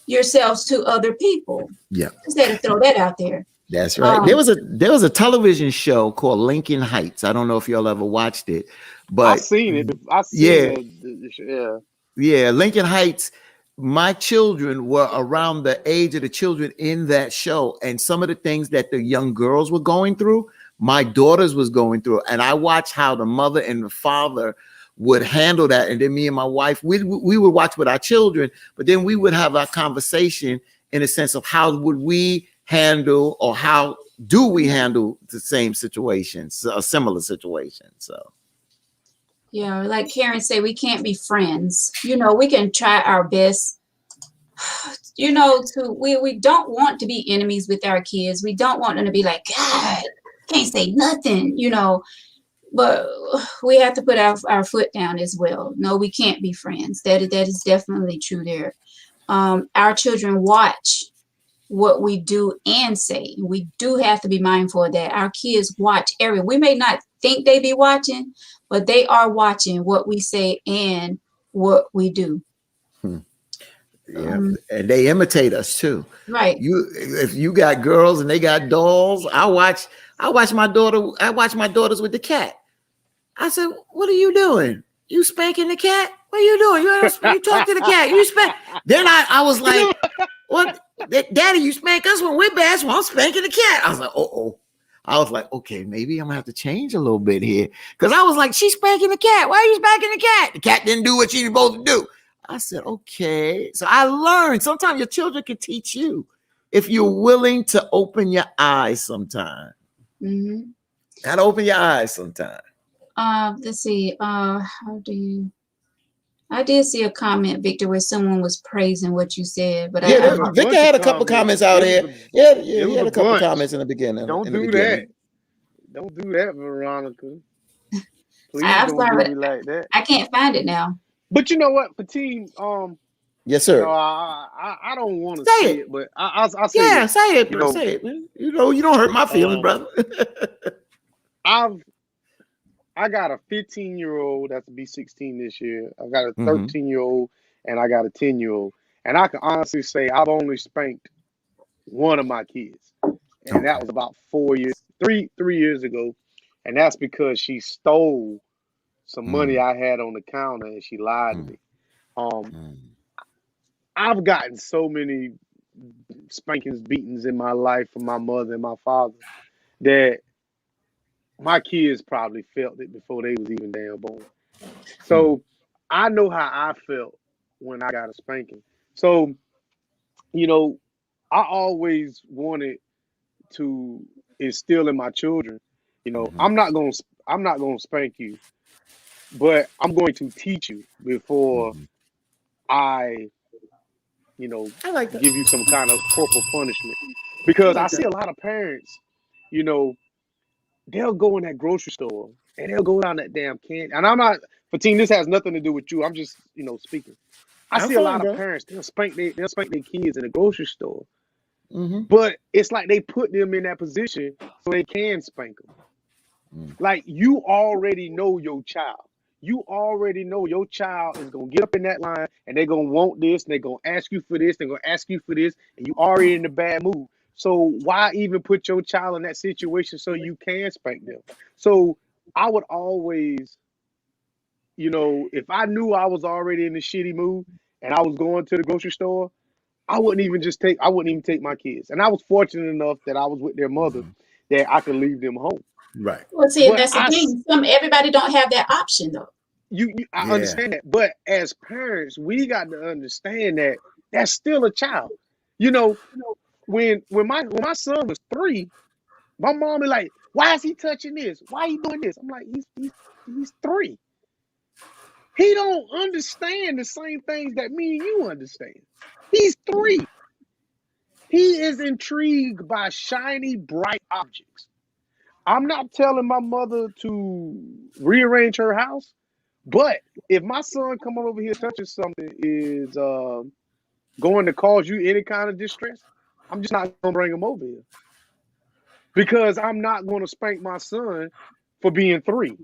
yourselves to other people. Yeah. Just had to throw that out there. That's right. There was a television show called Lincoln Heights. I don't know if y'all ever watched it, but I've seen it. Yeah, Lincoln Heights. My children were around the age of the children in that show, and some of the things that the young girls were going through, my daughters was going through, and I watched how the mother and the father would handle that. And then me and my wife, we would watch with our children, but then we would have our conversation in a sense of how would we handle, or how do we handle the same situations, a similar situation. So Yeah, like Karen said, we can't be friends. You know, we can try our best. You know, we don't want to be enemies with our kids. We don't want them to be like, God, can't say nothing, you know. But we have to put our foot down as well. No, we can't be friends. That is definitely true there. Our children watch what we do and say. We do have to be mindful of that. Our kids watch we may not think they be watching, but they are watching what we say and what we do. Yeah, and they imitate us too. Right. If you got girls and they got dolls, I watch my daughter. I watch my daughters with the cat. I said, "What are you doing? You spanking the cat? What are you doing? You talk to the cat. You spank." Then I was like, "What, Daddy? You spank us when we're bad, so I'm spanking the cat." I was like, "Oh." I was like, "Okay, maybe I'm gonna have to change a little bit here," because I was like, "She's spanking the cat. Why are you spanking the cat? The cat didn't do what she's supposed to do." I said, "Okay." So I learned. Sometimes your children can teach you if you're willing to open your eyes. Sometimes, gotta open your eyes. Sometimes. Let's see. How do you? I did see a comment, Victor, where someone was praising what you said, but Victor had a couple comments out here. He had a couple comments in the beginning. Don't do that. Don't do that, Veronica. Please I'm don't sorry, do me like that. I can't find it now. But you know what, Fatim? Yes, sir. You know, I don't want to say it, but I'll say yeah, it. say it. Say it, man. You know, you don't hurt my feelings, brother. I got a 15-year-old that's to be 16 this year. I got a 13-year-old and I got a 10-year-old. And I can honestly say I've only spanked one of my kids. And that was about 3 years ago. And that's because she stole some money I had on the counter and she lied to me. I've gotten so many spankings, beatings in my life from my mother and my father that my kids probably felt it before they was even damn born. So I know how I felt when I got a spanking. So, you know, I always wanted to instill in my children, you know, I'm not gonna spank you, but I'm going to teach you before I, you know, give you some kind of corporal punishment. Because I see a lot of parents, you know, they'll go in that grocery store and they'll go down that damn candy. And I'm not, Fatim, this has nothing to do with you. I'm just, you know, speaking. I see a lot of parents, they'll spank their kids in the grocery store. But it's like they put them in that position so they can spank them. Like, you already know your child. You already know your child is going to get up in that line and they're going to want this and they're going to ask you for this, they're going to ask you for this, and you already in a bad mood. So why even put your child in that situation so you can spank them? So I would always, you know, if I knew I was already in a shitty mood and I was going to the grocery store, I wouldn't even take my kids. And I was fortunate enough that I was with their mother that I could leave them home. Right. Well, see, that's the thing. Everybody don't have that option though. I understand that. But as parents, we got to understand that that's still a child. You know, when my son was 3, my mom was like, "Why is he touching this? Why he doing this?" I'm like, he's 3. He don't understand the same things that me and you understand. He's 3. He is intrigued by shiny, bright objects. I'm not telling my mother to rearrange her house, but if my son coming over here touching something is going to cause you any kind of distress, I'm just not going to bring him over here. Because I'm not going to spank my son for being 3.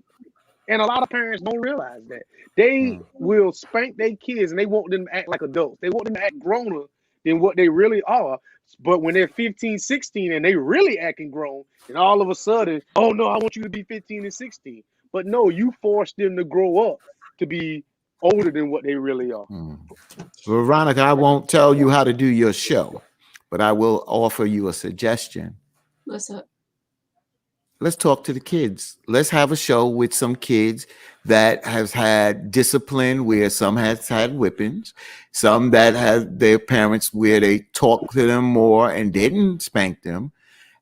And a lot of parents don't realize that. They will spank their kids and they want them to act like adults. They want them to act growner than what they really are. But when they're 15, 16 and they really acting grown, and all of a sudden, oh no, I want you to be 15 and 16. But no, you forced them to grow up to be older than what they really are. Veronica, I won't tell you how to do your show, but I will offer you a suggestion. What's up? Let's talk to the kids. Let's have a show with some kids that has had discipline where some has had whippings, some that has their parents where they talk to them more and didn't spank them.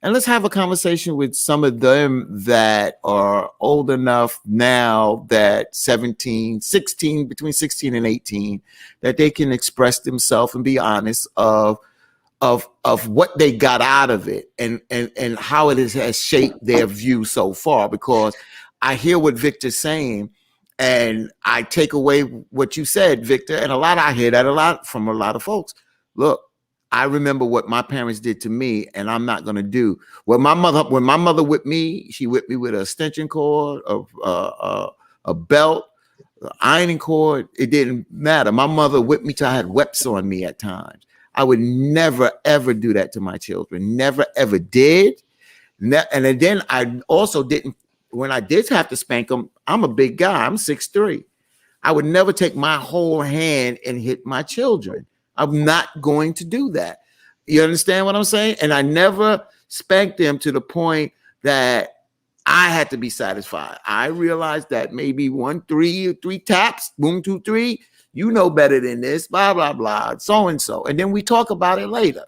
And let's have a conversation with some of them that are old enough now that 17, 16, between 16 and 18, that they can express themselves and be honest of what they got out of it and how has shaped their view so far. Because I hear what Victor's saying, and I take away what you said, Victor, and I hear that a lot from a lot of folks. Look, I remember what my parents did to me, and I'm not going to do. When my mother whipped me, she whipped me with a extension cord, a belt, an ironing cord. It didn't matter. My mother whipped me till I had webs on me at times. I would never, ever do that to my children. Never, ever did. And then I also didn't, when I did have to spank them, I'm a big guy. I'm 6'3". I would never take my whole hand and hit my children. I'm not going to do that. You understand what I'm saying? And I never spanked them to the point that I had to be satisfied. I realized that maybe 3 taps, boom, 2, 3, you know better than this, blah, blah, blah, so-and-so. And then we talk about it later,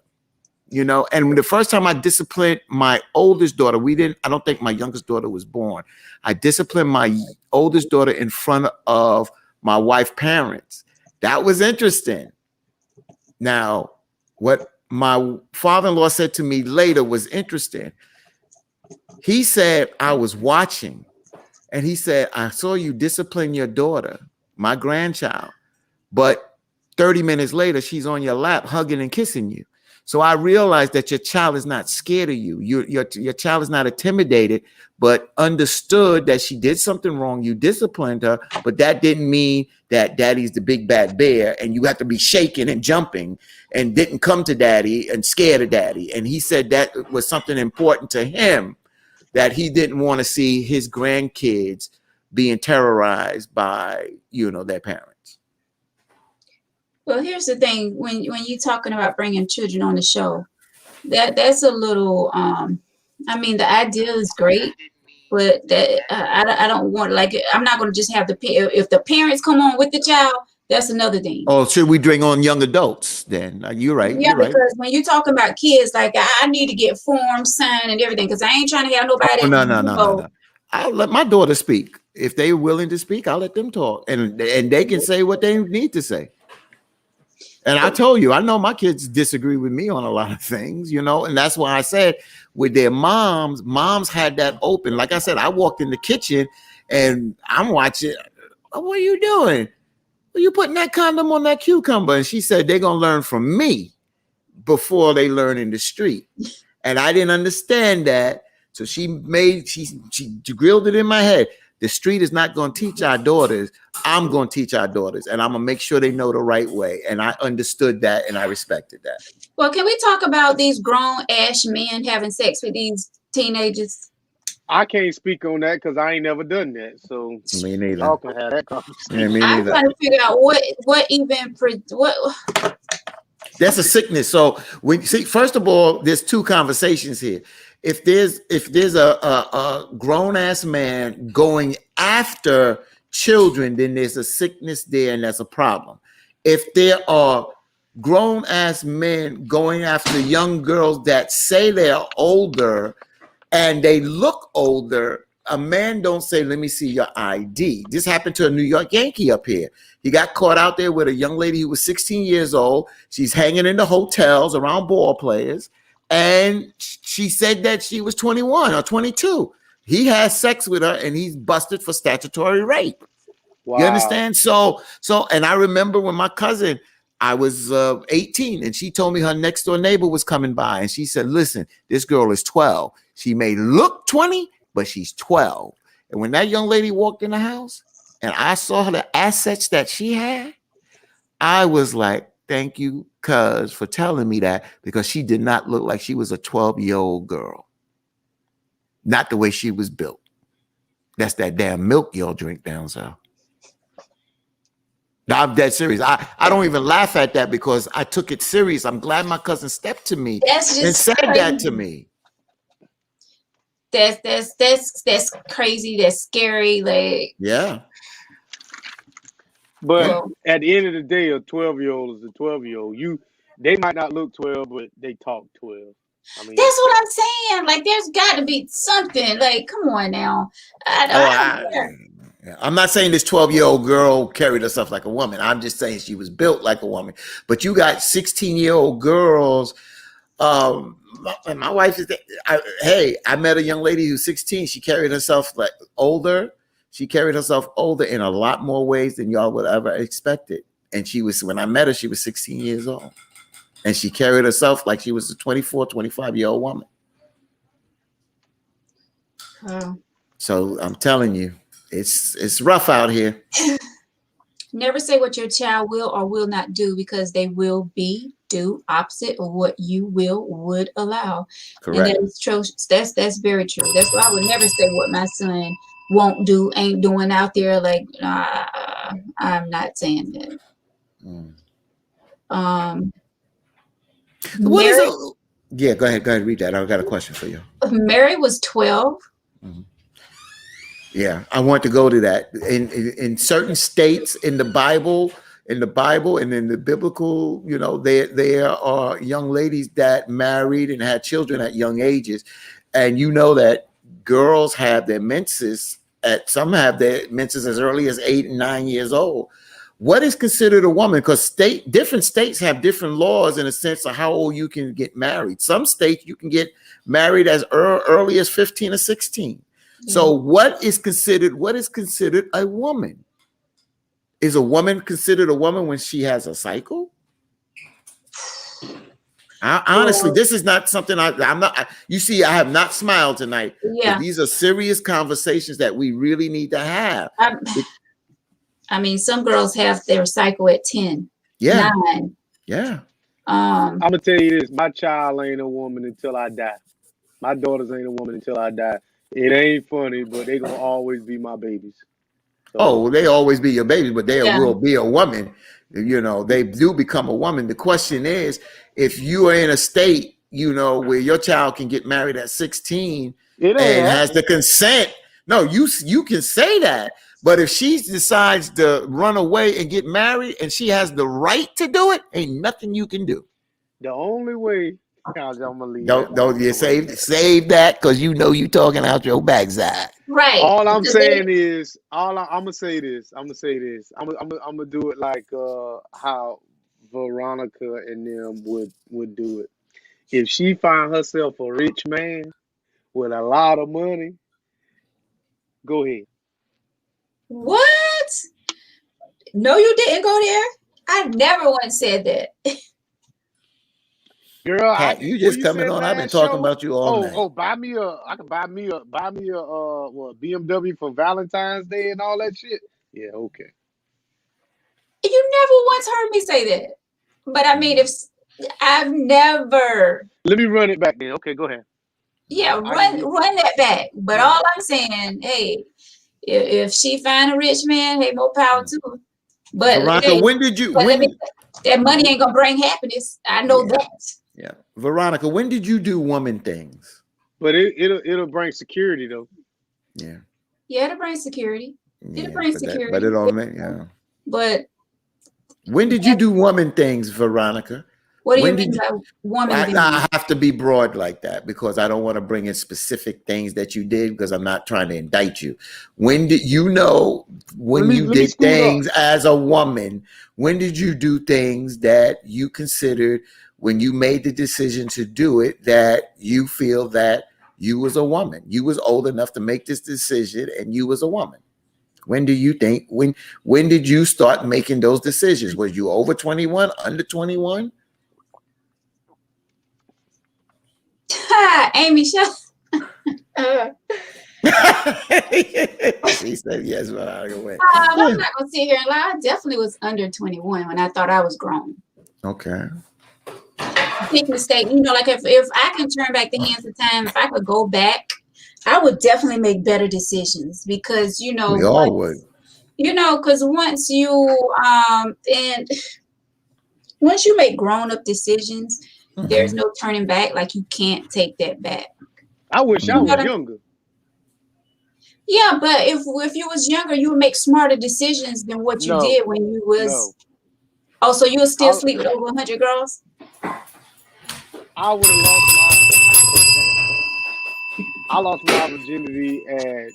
you know? And the first time I disciplined my oldest daughter, I don't think my youngest daughter was born. I disciplined my oldest daughter in front of my wife's parents. That was interesting. Now, what my father-in-law said to me later was interesting. He said, I was watching, and he said, I saw you discipline your daughter, my grandchild, but 30 minutes later, she's on your lap hugging and kissing you. So I realized that your child is not scared of you. Your child is not intimidated, but understood that she did something wrong. You disciplined her, but that didn't mean that daddy's the big bad bear and you have to be shaking and jumping and didn't come to daddy and scared of daddy. And he said that was something important to him, that he didn't want to see his grandkids being terrorized by, their parents. Well, here's the thing: when you're talking about bringing children on the show, that's a little. I mean, the idea is great, but that I don't want, like, I'm not going to just have if the parents come on with the child. That's another thing. Oh, should we bring on young adults then? You're right. Yeah, you're right. Because when you're talking about kids, like, I need to get forms signed and everything, because I ain't trying to have nobody. Oh, no. I'll let my daughter speak. If they're willing to speak, I'll let them talk, and they can say what they need to say. And I told you, I know my kids disagree with me on a lot of things, and that's why I said with their moms had that open. Like I said, I walked in the kitchen and I'm watching. Oh, what are you doing? Well, you putting that condom on that cucumber? And she said, they're going to learn from me before they learn in the street. And I didn't understand that. So she grilled it in my head. The street is not going to teach our daughters. I'm going to teach our daughters, and I'm going to make sure they know the right way. And I understood that, and I respected that. Well, can we talk about these grown-ass men having sex with these teenagers? I can't speak on that because I ain't never done that. So me neither. Y'all can have that conversation. Yeah, me I'm neither. trying to figure out what. That's a sickness. So first of all, there's two conversations here. If there's a grown ass man going after children, then there's a sickness there, and that's a problem. If there are grown ass men going after young girls that say they're older and they look older, a man don't say, let me see your ID. This happened to a New York Yankee up here. He got caught out there with a young lady who was 16 years old. She's hanging in the hotels around ball players. And she said that she was 21 or 22. He has sex with her and he's busted for statutory rape. Wow. You understand? So, and I remember when my cousin, I was 18, and she told me her next door neighbor was coming by, and she said, listen, this girl is 12. She may look 20, but she's 12. And when that young lady walked in the house and I saw the assets that she had, I was like, thank you, cuz, for telling me that, because she did not look like she was a 12-year-old girl. Not the way she was built. That's that damn milk y'all drink down south. No, I'm dead serious. I don't even laugh at that because I took it serious. I'm glad my cousin stepped to me and said crazy. That to me. That's crazy. That's scary. Like, yeah. But at the end of the day, a 12-year-old is a 12-year-old. They might not look 12, but they talk 12. I mean, That's what I'm saying. Like, there's got to be something. Like, come on now. I don't care. I'm not saying this 12-year-old girl carried herself like a woman. I'm just saying she was built like a woman. But you got 16-year-old girls. My wife is. I met a young lady who's 16. She carried herself like older. She carried herself older in a lot more ways than y'all would ever expected. And when I met her, she was 16 years old. And she carried herself like she was a 24, 25-year-old woman. Oh. So I'm telling you, it's rough out here. Never say what your child will or will not do, because they will do opposite of what you would allow. Correct. And that is true. That's very true. That's why I would never say what my son won't do, ain't doing out there. Like, I'm not saying that. What is it? Yeah, go ahead, read that. I've got a question for you. Mary was 12. Yeah, I want to go to that. In certain states in the Bible and in the biblical, there are young ladies that married and had children at young ages. And you know that girls have their menses some have their menses as early as 8 and 9 years old. What is considered a woman? Because different states have different laws in a sense of how old you can get married. Some states you can get married as early as 15 or 16. So what is considered a woman? Is a woman considered a woman when she has a cycle? Honestly, this is not something I'm not. You see, I have not smiled tonight. Yeah, these are serious conversations that we really need to have. I mean, some girls have their cycle at 10. Yeah. 9. Yeah. I'm gonna tell you this: my child ain't a woman until I die. My daughters ain't a woman until I die. It ain't funny, but they gonna always be my babies. So, they always be your babies, but they will be a woman. They do become a woman. The question is, if you are in a state, where your child can get married at 16 and has the consent. No, you can say that. But if she decides to run away and get married and she has the right to do it, ain't nothing you can do. The only way, I'm gonna leave. Don't you save that, because you talking out your backside. Right. All I'm saying is, I'm gonna say this. I'm gonna do it like how Veronica and them would do it. If she find herself a rich man with a lot of money, go ahead. What? No, you didn't go there. I never once said that. Girl, Pat, you just coming on. I've been talking about you all night. I can buy me a BMW for Valentine's Day and all that shit. Yeah, okay. You never once heard me say that. But I mean, I've never. Let me run it back then. Okay, go ahead. Yeah, run that back. But all I'm saying, hey, if she find a rich man, hey, more power to her. But Veronica, when did you? That money ain't gonna bring happiness. I know that. Yeah, Veronica, when did you do woman things? But it'll bring security though. Yeah. Yeah, it'll bring security. It'll bring security. But it don't make. Yeah. But when did you do woman things, Veronica? What do you mean by woman? I have to be broad like that because I don't want to bring in specific things that you did because I'm not trying to indict you. When did you did things as a woman? When did you do things that you considered when you made the decision to do it that you feel that you was a woman? You was old enough to make this decision and you was a woman. When do you think, when did you start making those decisions? Was you over 21, under 21? Amy, shut She said yes, but I go away. I'm not gonna sit here and lie. I definitely was under 21 when I thought I was grown. Okay. Big mistake. Like if I can turn back the hands of time, if I could go back, I would definitely make better decisions because we all would. Because once you make grown-up decisions, there's no turning back. Like you can't take that back. I wish I was younger. Yeah, but if you was younger, you would make smarter decisions than what you did when you was. No. Oh, so you would still sleep with over 100 girls? I would have lost my. I lost my virginity at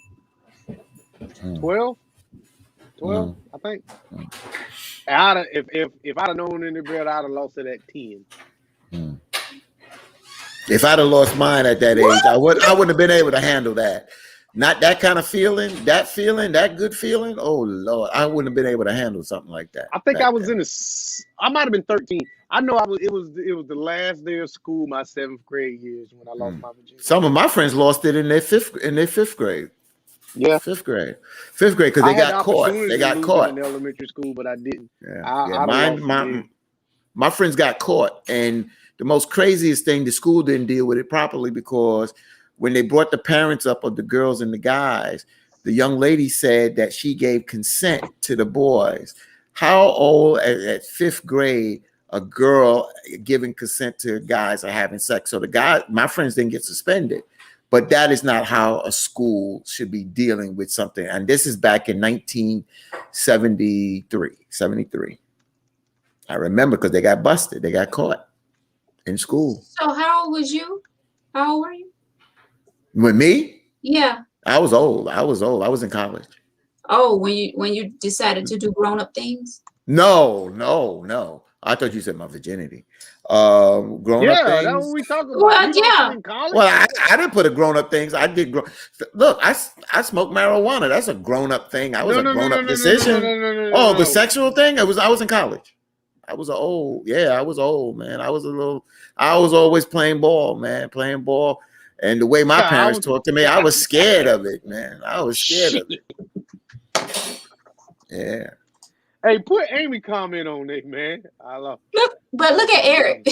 12, I think. And if I'd have known any better, I'd have lost it at 10. If I'd have lost mine at that age, I wouldn't have been able to handle that. Not that kind of feeling, that good feeling. Oh Lord, I wouldn't have been able to handle something like that. I think I was I might have been 13. I know it was the last day of school, my 7th grade years, when I lost my virginity. Some of my friends lost it in their fifth grade. Yeah, fifth grade, because they got caught. They got caught in elementary school, but I didn't. My friends got caught, and the most craziest thing, the school didn't deal with it properly, because when they brought the parents up of the girls and the guys, the young lady said that she gave consent to the boys. How old at 5th grade a girl giving consent to guys are having sex? So the guy, my friends didn't get suspended, but that is not how a school should be dealing with something. And this is back in 1973. I remember, because they got busted. They got caught in school. So how old was you? How old were you? With me? Yeah. I was old. I was in college. Oh, when you decided to do grown-up things? No. I thought you said my virginity. Grown-up things. Yeah, that's what we talking about. Well, yeah. Well, I didn't put a grown-up things. I did. Look, I smoked marijuana. That's a grown-up thing. I was a grown-up decision. The sexual thing. I was in college. I was old, man. I was always playing ball, man, And the way my parents talked to me, I was scared of it, man. I was scared of it. Yeah. Hey, put Amy comment on it, man. Look at Eric.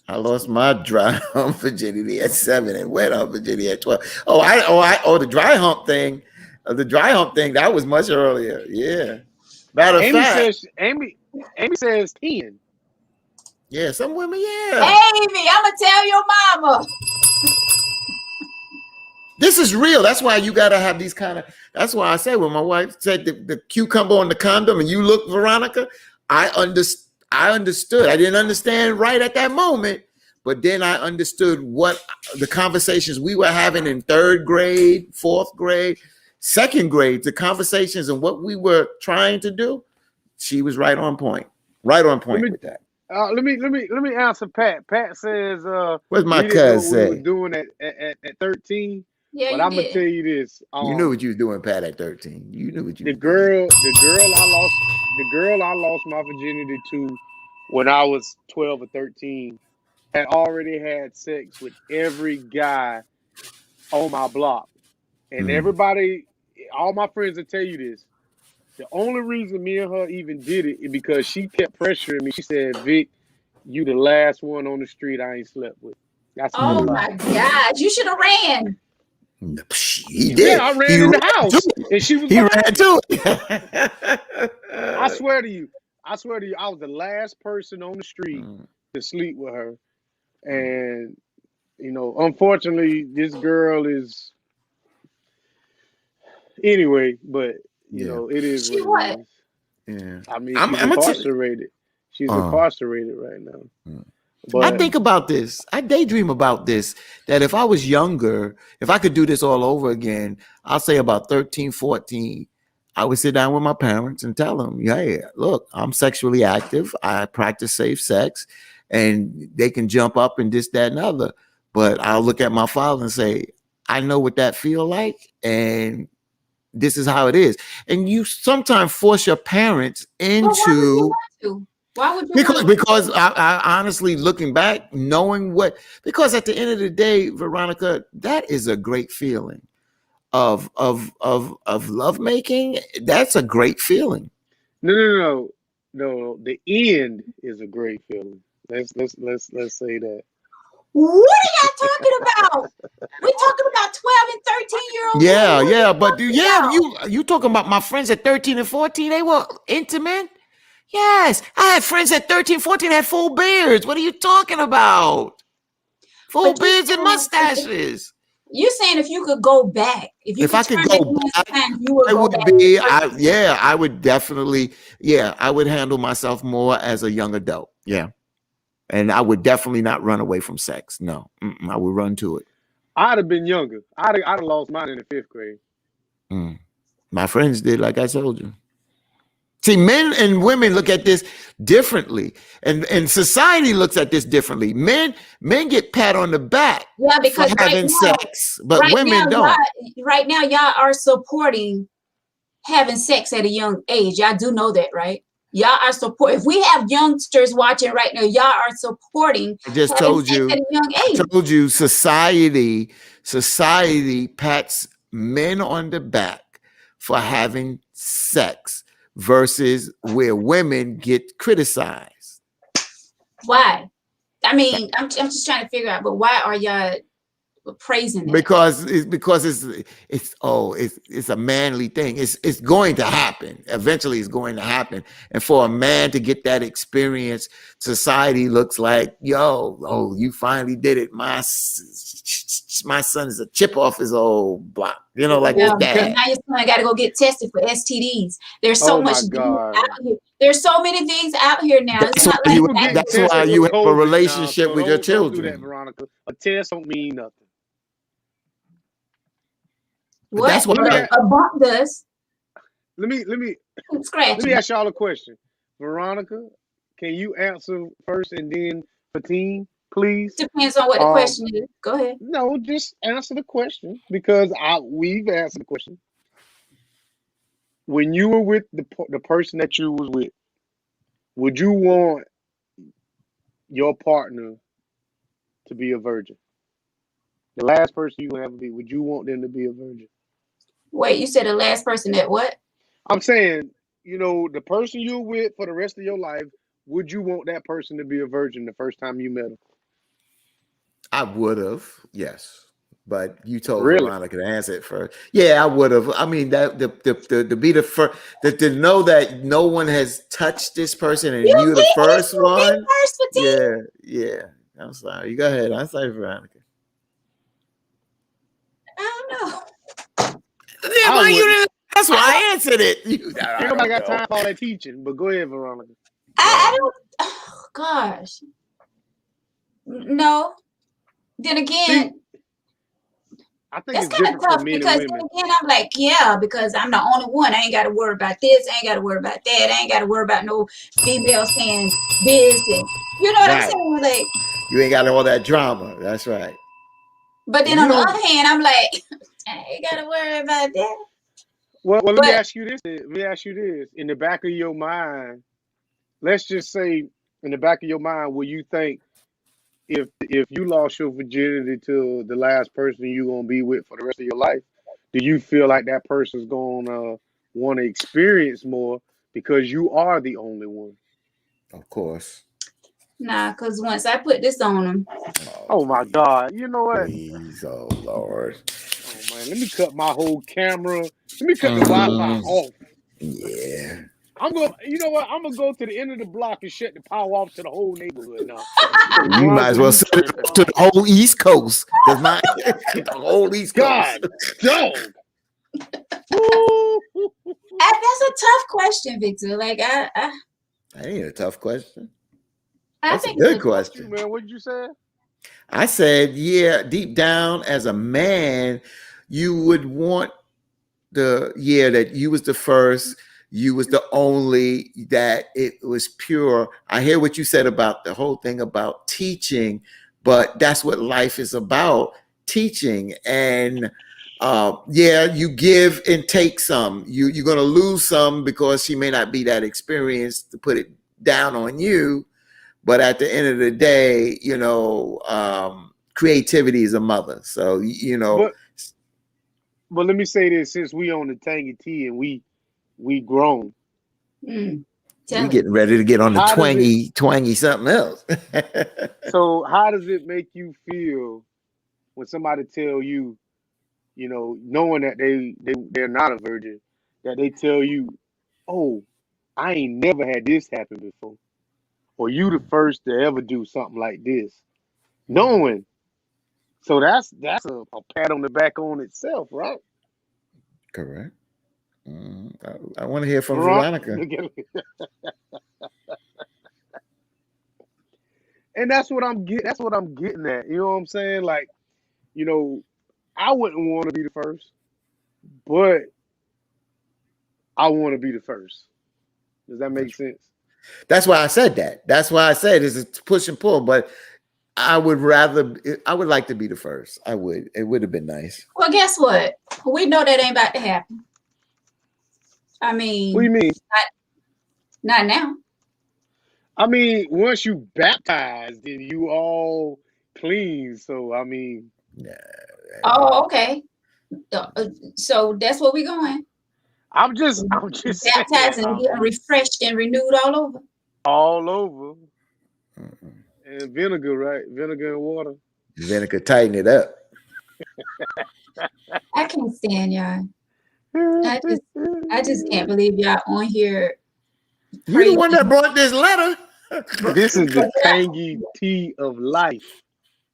I lost my dry hump virginity at 7 and wet hump virginity at 12. The dry hump thing. That was much earlier. Yeah. Matter of fact, Amy says 10. Yeah, some women, yeah. Amy, I'm gonna tell your mama. This is real. That's why you gotta have these kind of. That's why I say when my wife said the cucumber on the condom, and you look, Veronica, I understood. I didn't understand right at that moment, but then I understood what the conversations we were having in 3rd grade, 4th grade, 2nd grade, the conversations and what we were trying to do. She was right on point. Right on point with that. Let me answer Pat. Pat says, "What's my cousin say?" We were doing at 13. Yeah, but I'm gonna tell you this. You knew what you was doing, Pat, at 13. You knew what you. The girl I lost my virginity to when I was 12 or 13 had already had sex with every guy on my block, and everybody, all my friends will tell you this. The only reason me and her even did it is because she kept pressuring me. She said, "Vic, you the last one on the street I ain't slept with." That's oh my God, you should have ran. He did. Yeah, I ran in the house, and she was. He ran too. I swear to you, I was the last person on the street to sleep with her, and unfortunately, this girl is. Anyway, but. It is what it is. Yeah. I mean, she's incarcerated. She's incarcerated right now. But I think about this. I daydream about this, that if I was younger, if I could do this all over again, I'll say about 13, 14, I would sit down with my parents and tell them, hey, look, I'm sexually active. I practice safe sex, and they can jump up and this, that, and other. But I'll look at my father and say, I know what that feel like, and this is how it is. And you sometimes force your parents into. Why would you? Because I honestly, looking back, knowing because at the end of the day, Veronica, that is a great feeling of lovemaking. That's a great feeling. No. The end is a great feeling. Let's say that. What are y'all talking about? We're talking about 12 and 13-year-olds. Yeah, but you talking about my friends at 13 and 14, they were intimate? Yes, I had friends at 13, 14 had full beards. What are you talking about? Full beards and mustaches. You're saying if you could go back, if I could go back, you would go back. I would definitely, I would handle myself more as a young adult. Yeah. And I would definitely not run away from sex. No, I would run to it. I'd have been younger. I'd have lost mine in the 5th grade. My friends did, like I told you. See, men and women look at this differently, and society looks at this differently. Men get pat on the back for because having sex, but women don't. Right now, y'all are supporting having sex at a young age. Y'all do know that, right? Y'all are support. If we have youngsters watching right now, y'all are supporting. I just told you. At a young age. I told you, society pats men on the back for having sex versus where women get criticized. Why? I mean, I'm just trying to figure out. But why are y'all praising that? Because it's a manly thing. It's going to happen. Eventually, it's going to happen. And for a man to get that experience, society looks like, yo, you finally did it. My son is a chip off his old block. You know, like his dad. Now your son got to go get tested for STDs. There's so much out here. There's so many things out here now. That's why you have a relationship with your children. Don't do that, Veronica. A test don't mean nothing. What? That's what a bump does. Let me ask y'all a question. Veronica, can you answer first and then Fatine, please? Depends on what the question is. Go ahead. No, just answer the question because we've answered the question. When you were with the person that you was with, would you want your partner to be a virgin? The last person you would ever be, would you want them to be a virgin? Wait, you said the last person that what? I'm saying, the person you're with for the rest of your life, would you want that person to be a virgin the first time you met him? I would have, yes. But you told Veronica to answer it first. Yeah, I would have. I mean, that to be the first, to know that no one has touched this person and you're the first one. Yeah. I'm sorry. You go ahead. I'm sorry, Veronica. I don't know. Yeah, that's why I answered it. Ain't nobody got time for all that teaching, but go ahead, Veronica. I don't. Oh, gosh. No. Then again, I think it's it's kind of tough because then again, I'm like, because I'm the only one. I ain't got to worry about this. I ain't got to worry about that. I ain't got to worry about no female saying this. And, you know what I'm saying? Like, you ain't got all that drama. That's right. But then on the other hand, I'm like, I ain't got to worry about that. Well, let me ask you this. In the back of your mind, let's just say in the back of your mind, will you think if you lost your virginity to the last person you're going to be with for the rest of your life, do you feel like that person's going to want to experience more because you are the only one? Of course. Nah, because once I put this on them. Oh, my God. You know what? Please, oh, Lord. Oh, man. Let me cut my whole camera. Let me cut the Wi-Fi off. Yeah. I'm going to go to the end of the block and shut the power off to the whole neighborhood now. You might as well send it to the whole East Coast. The whole East Coast. God, dog. That's a tough question, Victor. Like, that ain't a tough question. That's a good question. Man, what did you say? I said, deep down as a man, you would want that you was the first, you was the only, that it was pure. I hear what you said about the whole thing about teaching, but that's what life is about, teaching. And you give and take some. You're going to lose some because she may not be that experienced to put it down on you. But at the end of the day, creativity is a mother. So, But let me say this, since we on the Tangy T and we grown. We getting ready to get on the twangy something else. So how does it make you feel when somebody tell you, knowing that they're not a virgin, that they tell you, oh, I ain't never had this happen before. Or you the first to ever do something like this. Knowing. So that's a pat on the back on itself, right? Correct. I want to hear from Veronica. And that's what I'm getting at. You know what I'm saying? Like, I wouldn't want to be the first, but I want to be the first. Does that make sense? That's why I said that. That's why I said it's a push and pull. But I would like to be the first. I would. It would have been nice. Well, guess what? We know that ain't about to happen. I mean, What do you mean? Not now. I mean, once you baptized, then you all clean. So I mean, Oh, okay. So that's where we're going. I'm just Baptized and getting refreshed and renewed all over. All over. And vinegar, right? Vinegar and water. Vinegar, tighten it up. I can't stand y'all. I just can't believe y'all on here. You the one that brought this letter. This is the tangy tea of life.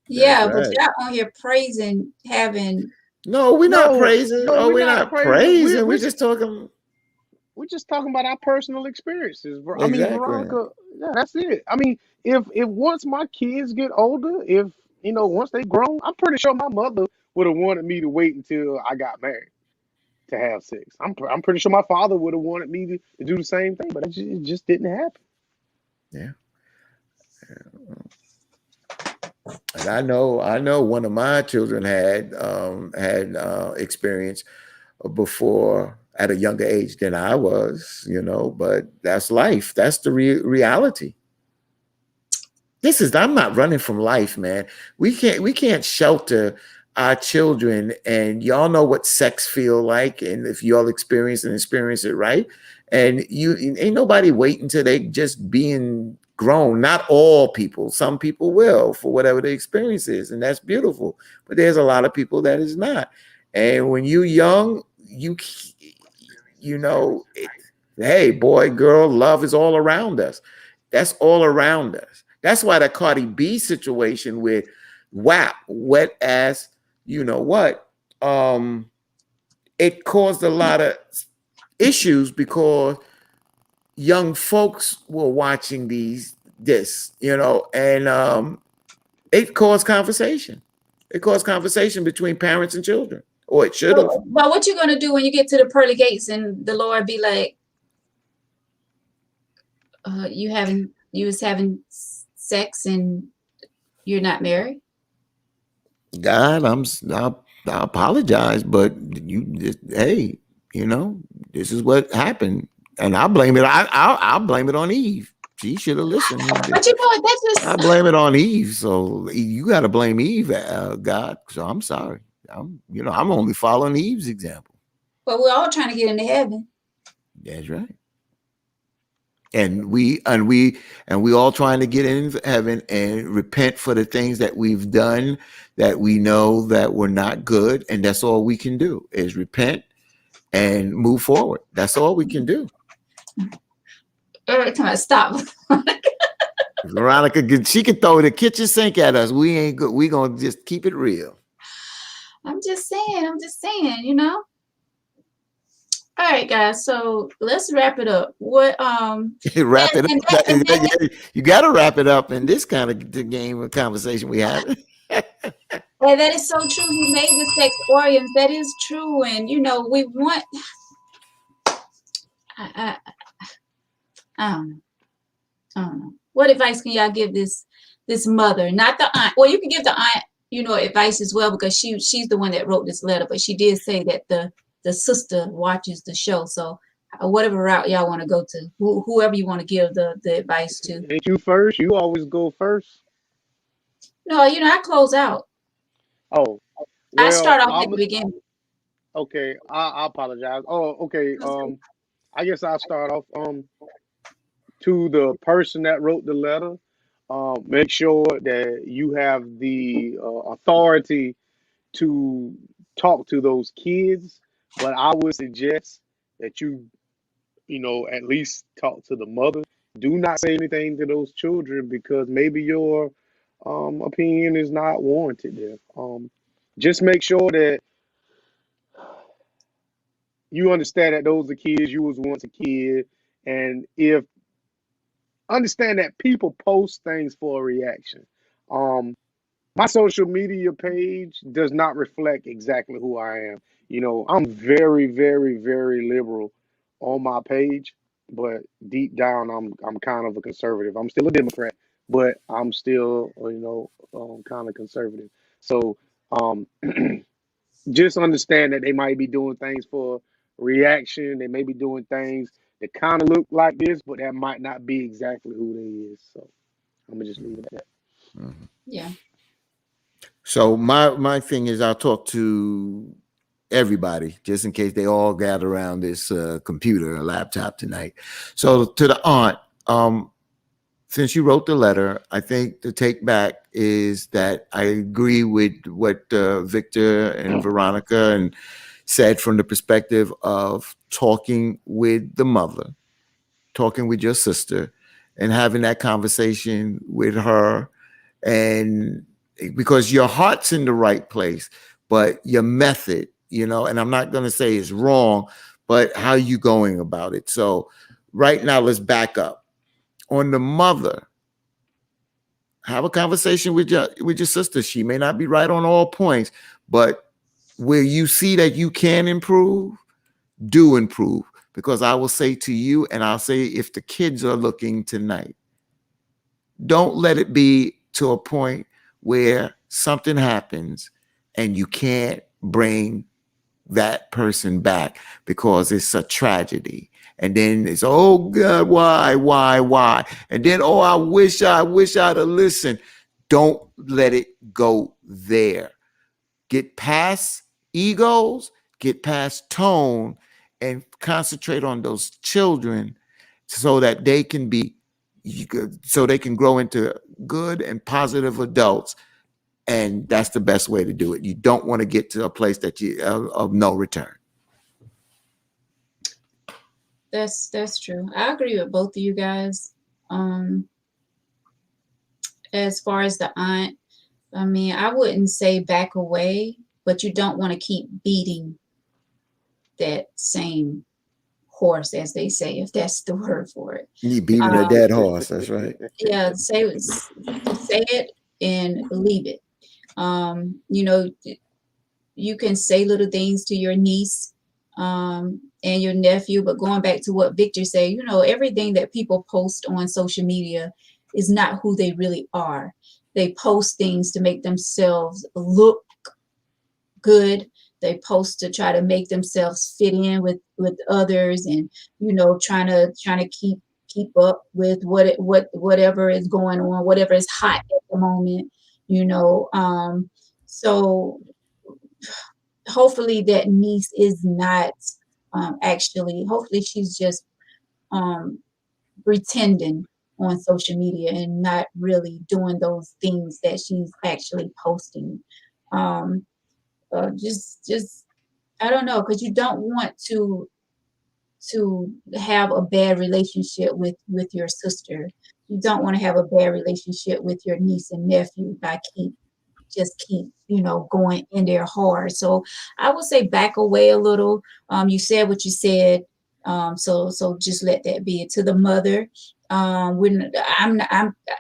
Yeah, but y'all on here praising having. No, we're not praising. No, we're not praising. We're just talking. We're just talking about our personal experiences. Exactly. I mean, Veronica, yeah, that's it. I mean, if once my kids get older, if once they grown, I'm pretty sure my mother would have wanted me to wait until I got married to have sex. I'm pretty sure my father would have wanted me to do the same thing, but it just didn't happen. Yeah. And I know one of my children had experience before at a younger age than I was, but that's life. That's the reality. I'm not running from life, man. We can't shelter our children, and y'all know what sex feel like, and if y'all experience it right, and ain't nobody waiting until they just being grown. Not all people. Some people will for whatever the experience is, and that's beautiful. But there's a lot of people that is not. And when you young, hey, boy, girl, love is all around us. That's all around us. That's why the Cardi B situation with WAP, wet ass, it caused a lot of issues because young folks were watching this, and it caused conversation. It caused conversation between parents and children, or it should have. But what you gonna do when you get to the pearly gates and the Lord be like, you was having sex and you're not married? God, I apologize, but hey, this is what happened, and I blame it. I'll blame it on Eve. She should have listened. But that's just. I blame it on Eve. So you got to blame Eve, God. So I'm sorry. I'm only following Eve's example. But we're all trying to get into heaven. That's right. And we all trying to get into heaven and repent for the things that we've done that we know that were not good. And that's all we can do is repent and move forward. That's all we can do. Every time I stop. Veronica, she can throw the kitchen sink at us. We ain't good. We gonna just keep it real. I'm just saying, All right, guys. So let's wrap it up. What wrap it up. You got to wrap it up in this kind of game of conversation we have. And that is so true. He made the sex organs. That is true. And we want. I don't know. What advice can y'all give this mother? Not the aunt. Well, you can give the aunt, advice as well because she's the one that wrote this letter. But she did say that the sister watches the show. So whatever route y'all want to go to, whoever you want to give the advice to. Ain't you first? You always go first. No, I close out. Oh, well, I start off at the beginning. Okay, I apologize. Oh, okay. I guess I'll start off. To the person that wrote the letter, make sure that you have the authority to talk to those kids. But I would suggest that you at least talk to the mother. Do not say anything to those children because maybe your opinion is not warranted there. Just make sure that you understand that those are kids. You was once a kid, and understand that people post things for a reaction. my social media page does not reflect exactly who I am. You know, I'm very, very, very liberal on my page, but deep down, I'm kind of a conservative. I'm still a Democrat, but I'm still, kind of conservative. So, um, just understand that they might be doing things for reaction. They may be doing things that kind of look like this, but that might not be exactly who they is. So I'm gonna just leave it at that. Mhm. Yeah. So my thing is, I'll talk to everybody just in case they all gather around this computer or laptop tonight. So to the aunt, since you wrote the letter, I think the take back is that I agree with what Victor and Veronica and said from the perspective of talking with the mother, talking with your sister, and having that conversation with her, and because your heart's in the right place, but your method, and I'm not going to say it's wrong, but how you going about it. So right now, let's back up on the mother. Have a conversation with your sister. She may not be right on all points, but where you see that you can improve, do improve. Because I will say to you, and I'll say if the kids are looking tonight, don't let it be to a point where something happens and you can't bring that person back because it's a tragedy. And then it's, oh God, why? And then, oh, I wish I'd have listened. Don't let it go there. Get past egos, get past tone, and concentrate on those children so that they can grow into good and positive adults. And that's the best way to do it. You don't want to get to a place that of no return. That's true. I agree with both of you guys. As far as the aunt, I mean, I wouldn't say back away, but you don't want to keep beating that same horse, as they say, if that's the word for it. You beating a dead horse. That's right. Yeah, say it and leave it. You can say little things to your niece and your nephew, but going back to what Victor said, everything that people post on social media is not who they really are. They post things to make themselves look good. They post to try to make themselves fit in with others, and trying to keep up with whatever is going on, whatever is hot at the moment. So hopefully that niece is not hopefully she's just pretending on social media and not really doing those things that she's actually posting. Just I don't know, because you don't want to have a bad relationship with your sister. You don't want to have a bad relationship with your niece and nephew by keep going in there hard. So I would say back away a little. You said what you said. So just let that be. To the mother, I'm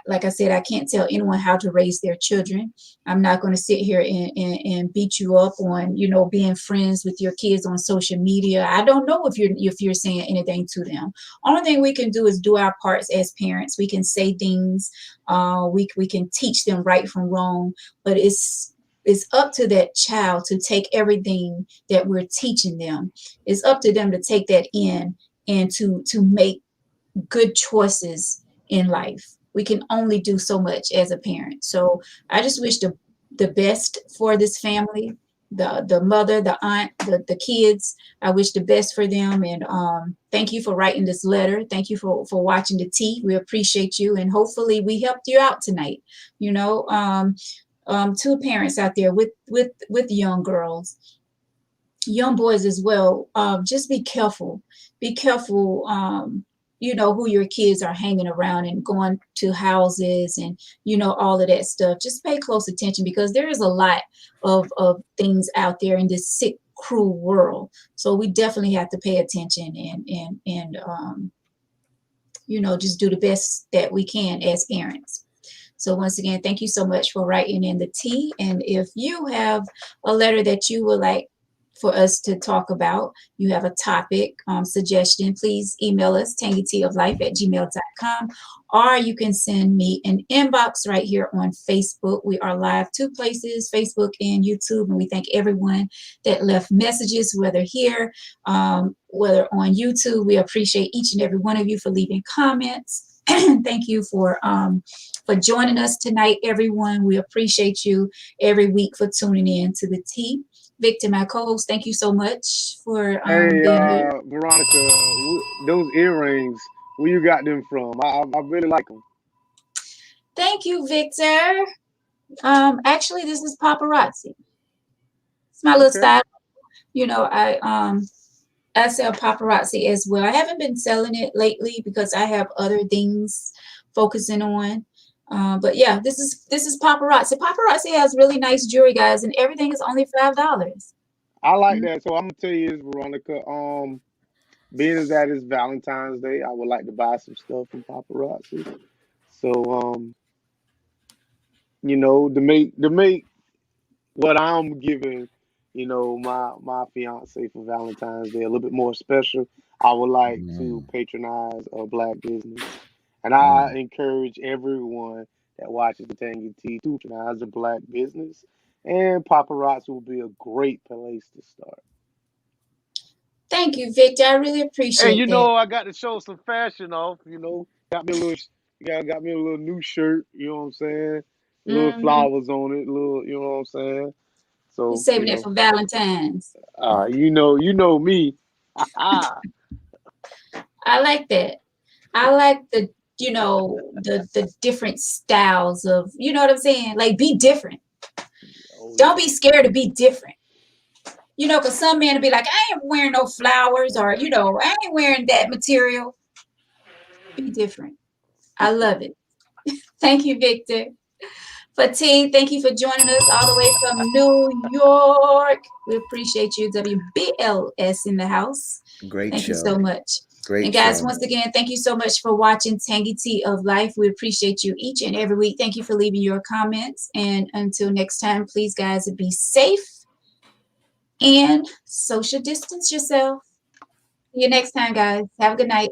like I said, I can't tell anyone how to raise their children. I'm not going to sit here and beat you up on being friends with your kids on social media. I don't know if you're saying anything to them. Only thing we can do is do our parts as parents. We can say things. We can teach them right from wrong, but it's up to that child to take everything that we're teaching them. It's up to them to take that in and to make good choices in life. We can only do so much as a parent. So I just wish the best for this family, the mother, the aunt, the kids. I wish the best for them. And thank you for writing this letter. Thank you for watching the tea. We appreciate you. And hopefully we helped you out tonight. To parents out there with young girls, young boys as well. Just be careful. Be careful. Who your kids are hanging around and going to houses and, all of that stuff. Just pay close attention, because there is a lot of things out there in this sick, cruel world. So we definitely have to pay attention and just do the best that we can as parents. So once again, thank you so much for writing in the tea. And if you have a letter that you would like for us to talk about, you have a topic suggestion, please email us tangyteaoflife@gmail.com, or you can send me an inbox right here on Facebook. We are live 2 places, Facebook and YouTube, and we thank everyone that left messages, whether here, whether on YouTube. We appreciate each and every one of you for leaving comments. Thank you for joining us tonight, everyone. We appreciate you every week for tuning in to the tea. Victor, my co-host, thank you so much for Hey, being here. Veronica, those earrings, where you got them from? I really like them. Thank you, Victor. Actually, this is paparazzi. It's my little Okay. style. You know, I sell paparazzi as well. I haven't been selling it lately because I have other things focusing on. But yeah, this is paparazzi. Paparazzi has really nice jewelry, guys, and everything is only $5. I like that. So I'm gonna tell you this, Veronica. Being as that is Valentine's Day, I would like to buy some stuff from Paparazzi. So to make what I'm giving, my fiance for Valentine's Day a little bit more special, I would like to patronize a Black business. And I encourage everyone that watches the Tangy Tea to patronize a Black business. And Paparazzi will be a great place to start. Thank you, Victor. I really And appreciate that. I got to show some fashion off. Got me a little, got me a little new shirt. You know what I'm saying? Little flowers on it. Little, you know what I'm saying? So You're saving it for Valentine's. you know me. I like that. I like the different styles of, you know what I'm saying? Like, be different. Don't be scared to be different. Because some men will be like, I ain't wearing no flowers, or, I ain't wearing that material. Be different. I love it. Thank you, Victor. Fatigue, thank you for joining us all the way from New York. We appreciate you. WBLS in the house. Great Thank show. you so much. Great And guys, show. once again, thank you so much for watching Tangy Tea of Life. We appreciate you each and every week. Thank you for leaving your comments. And until next time, please, guys, be safe and social distance yourself. See you next time, guys. Have a good night.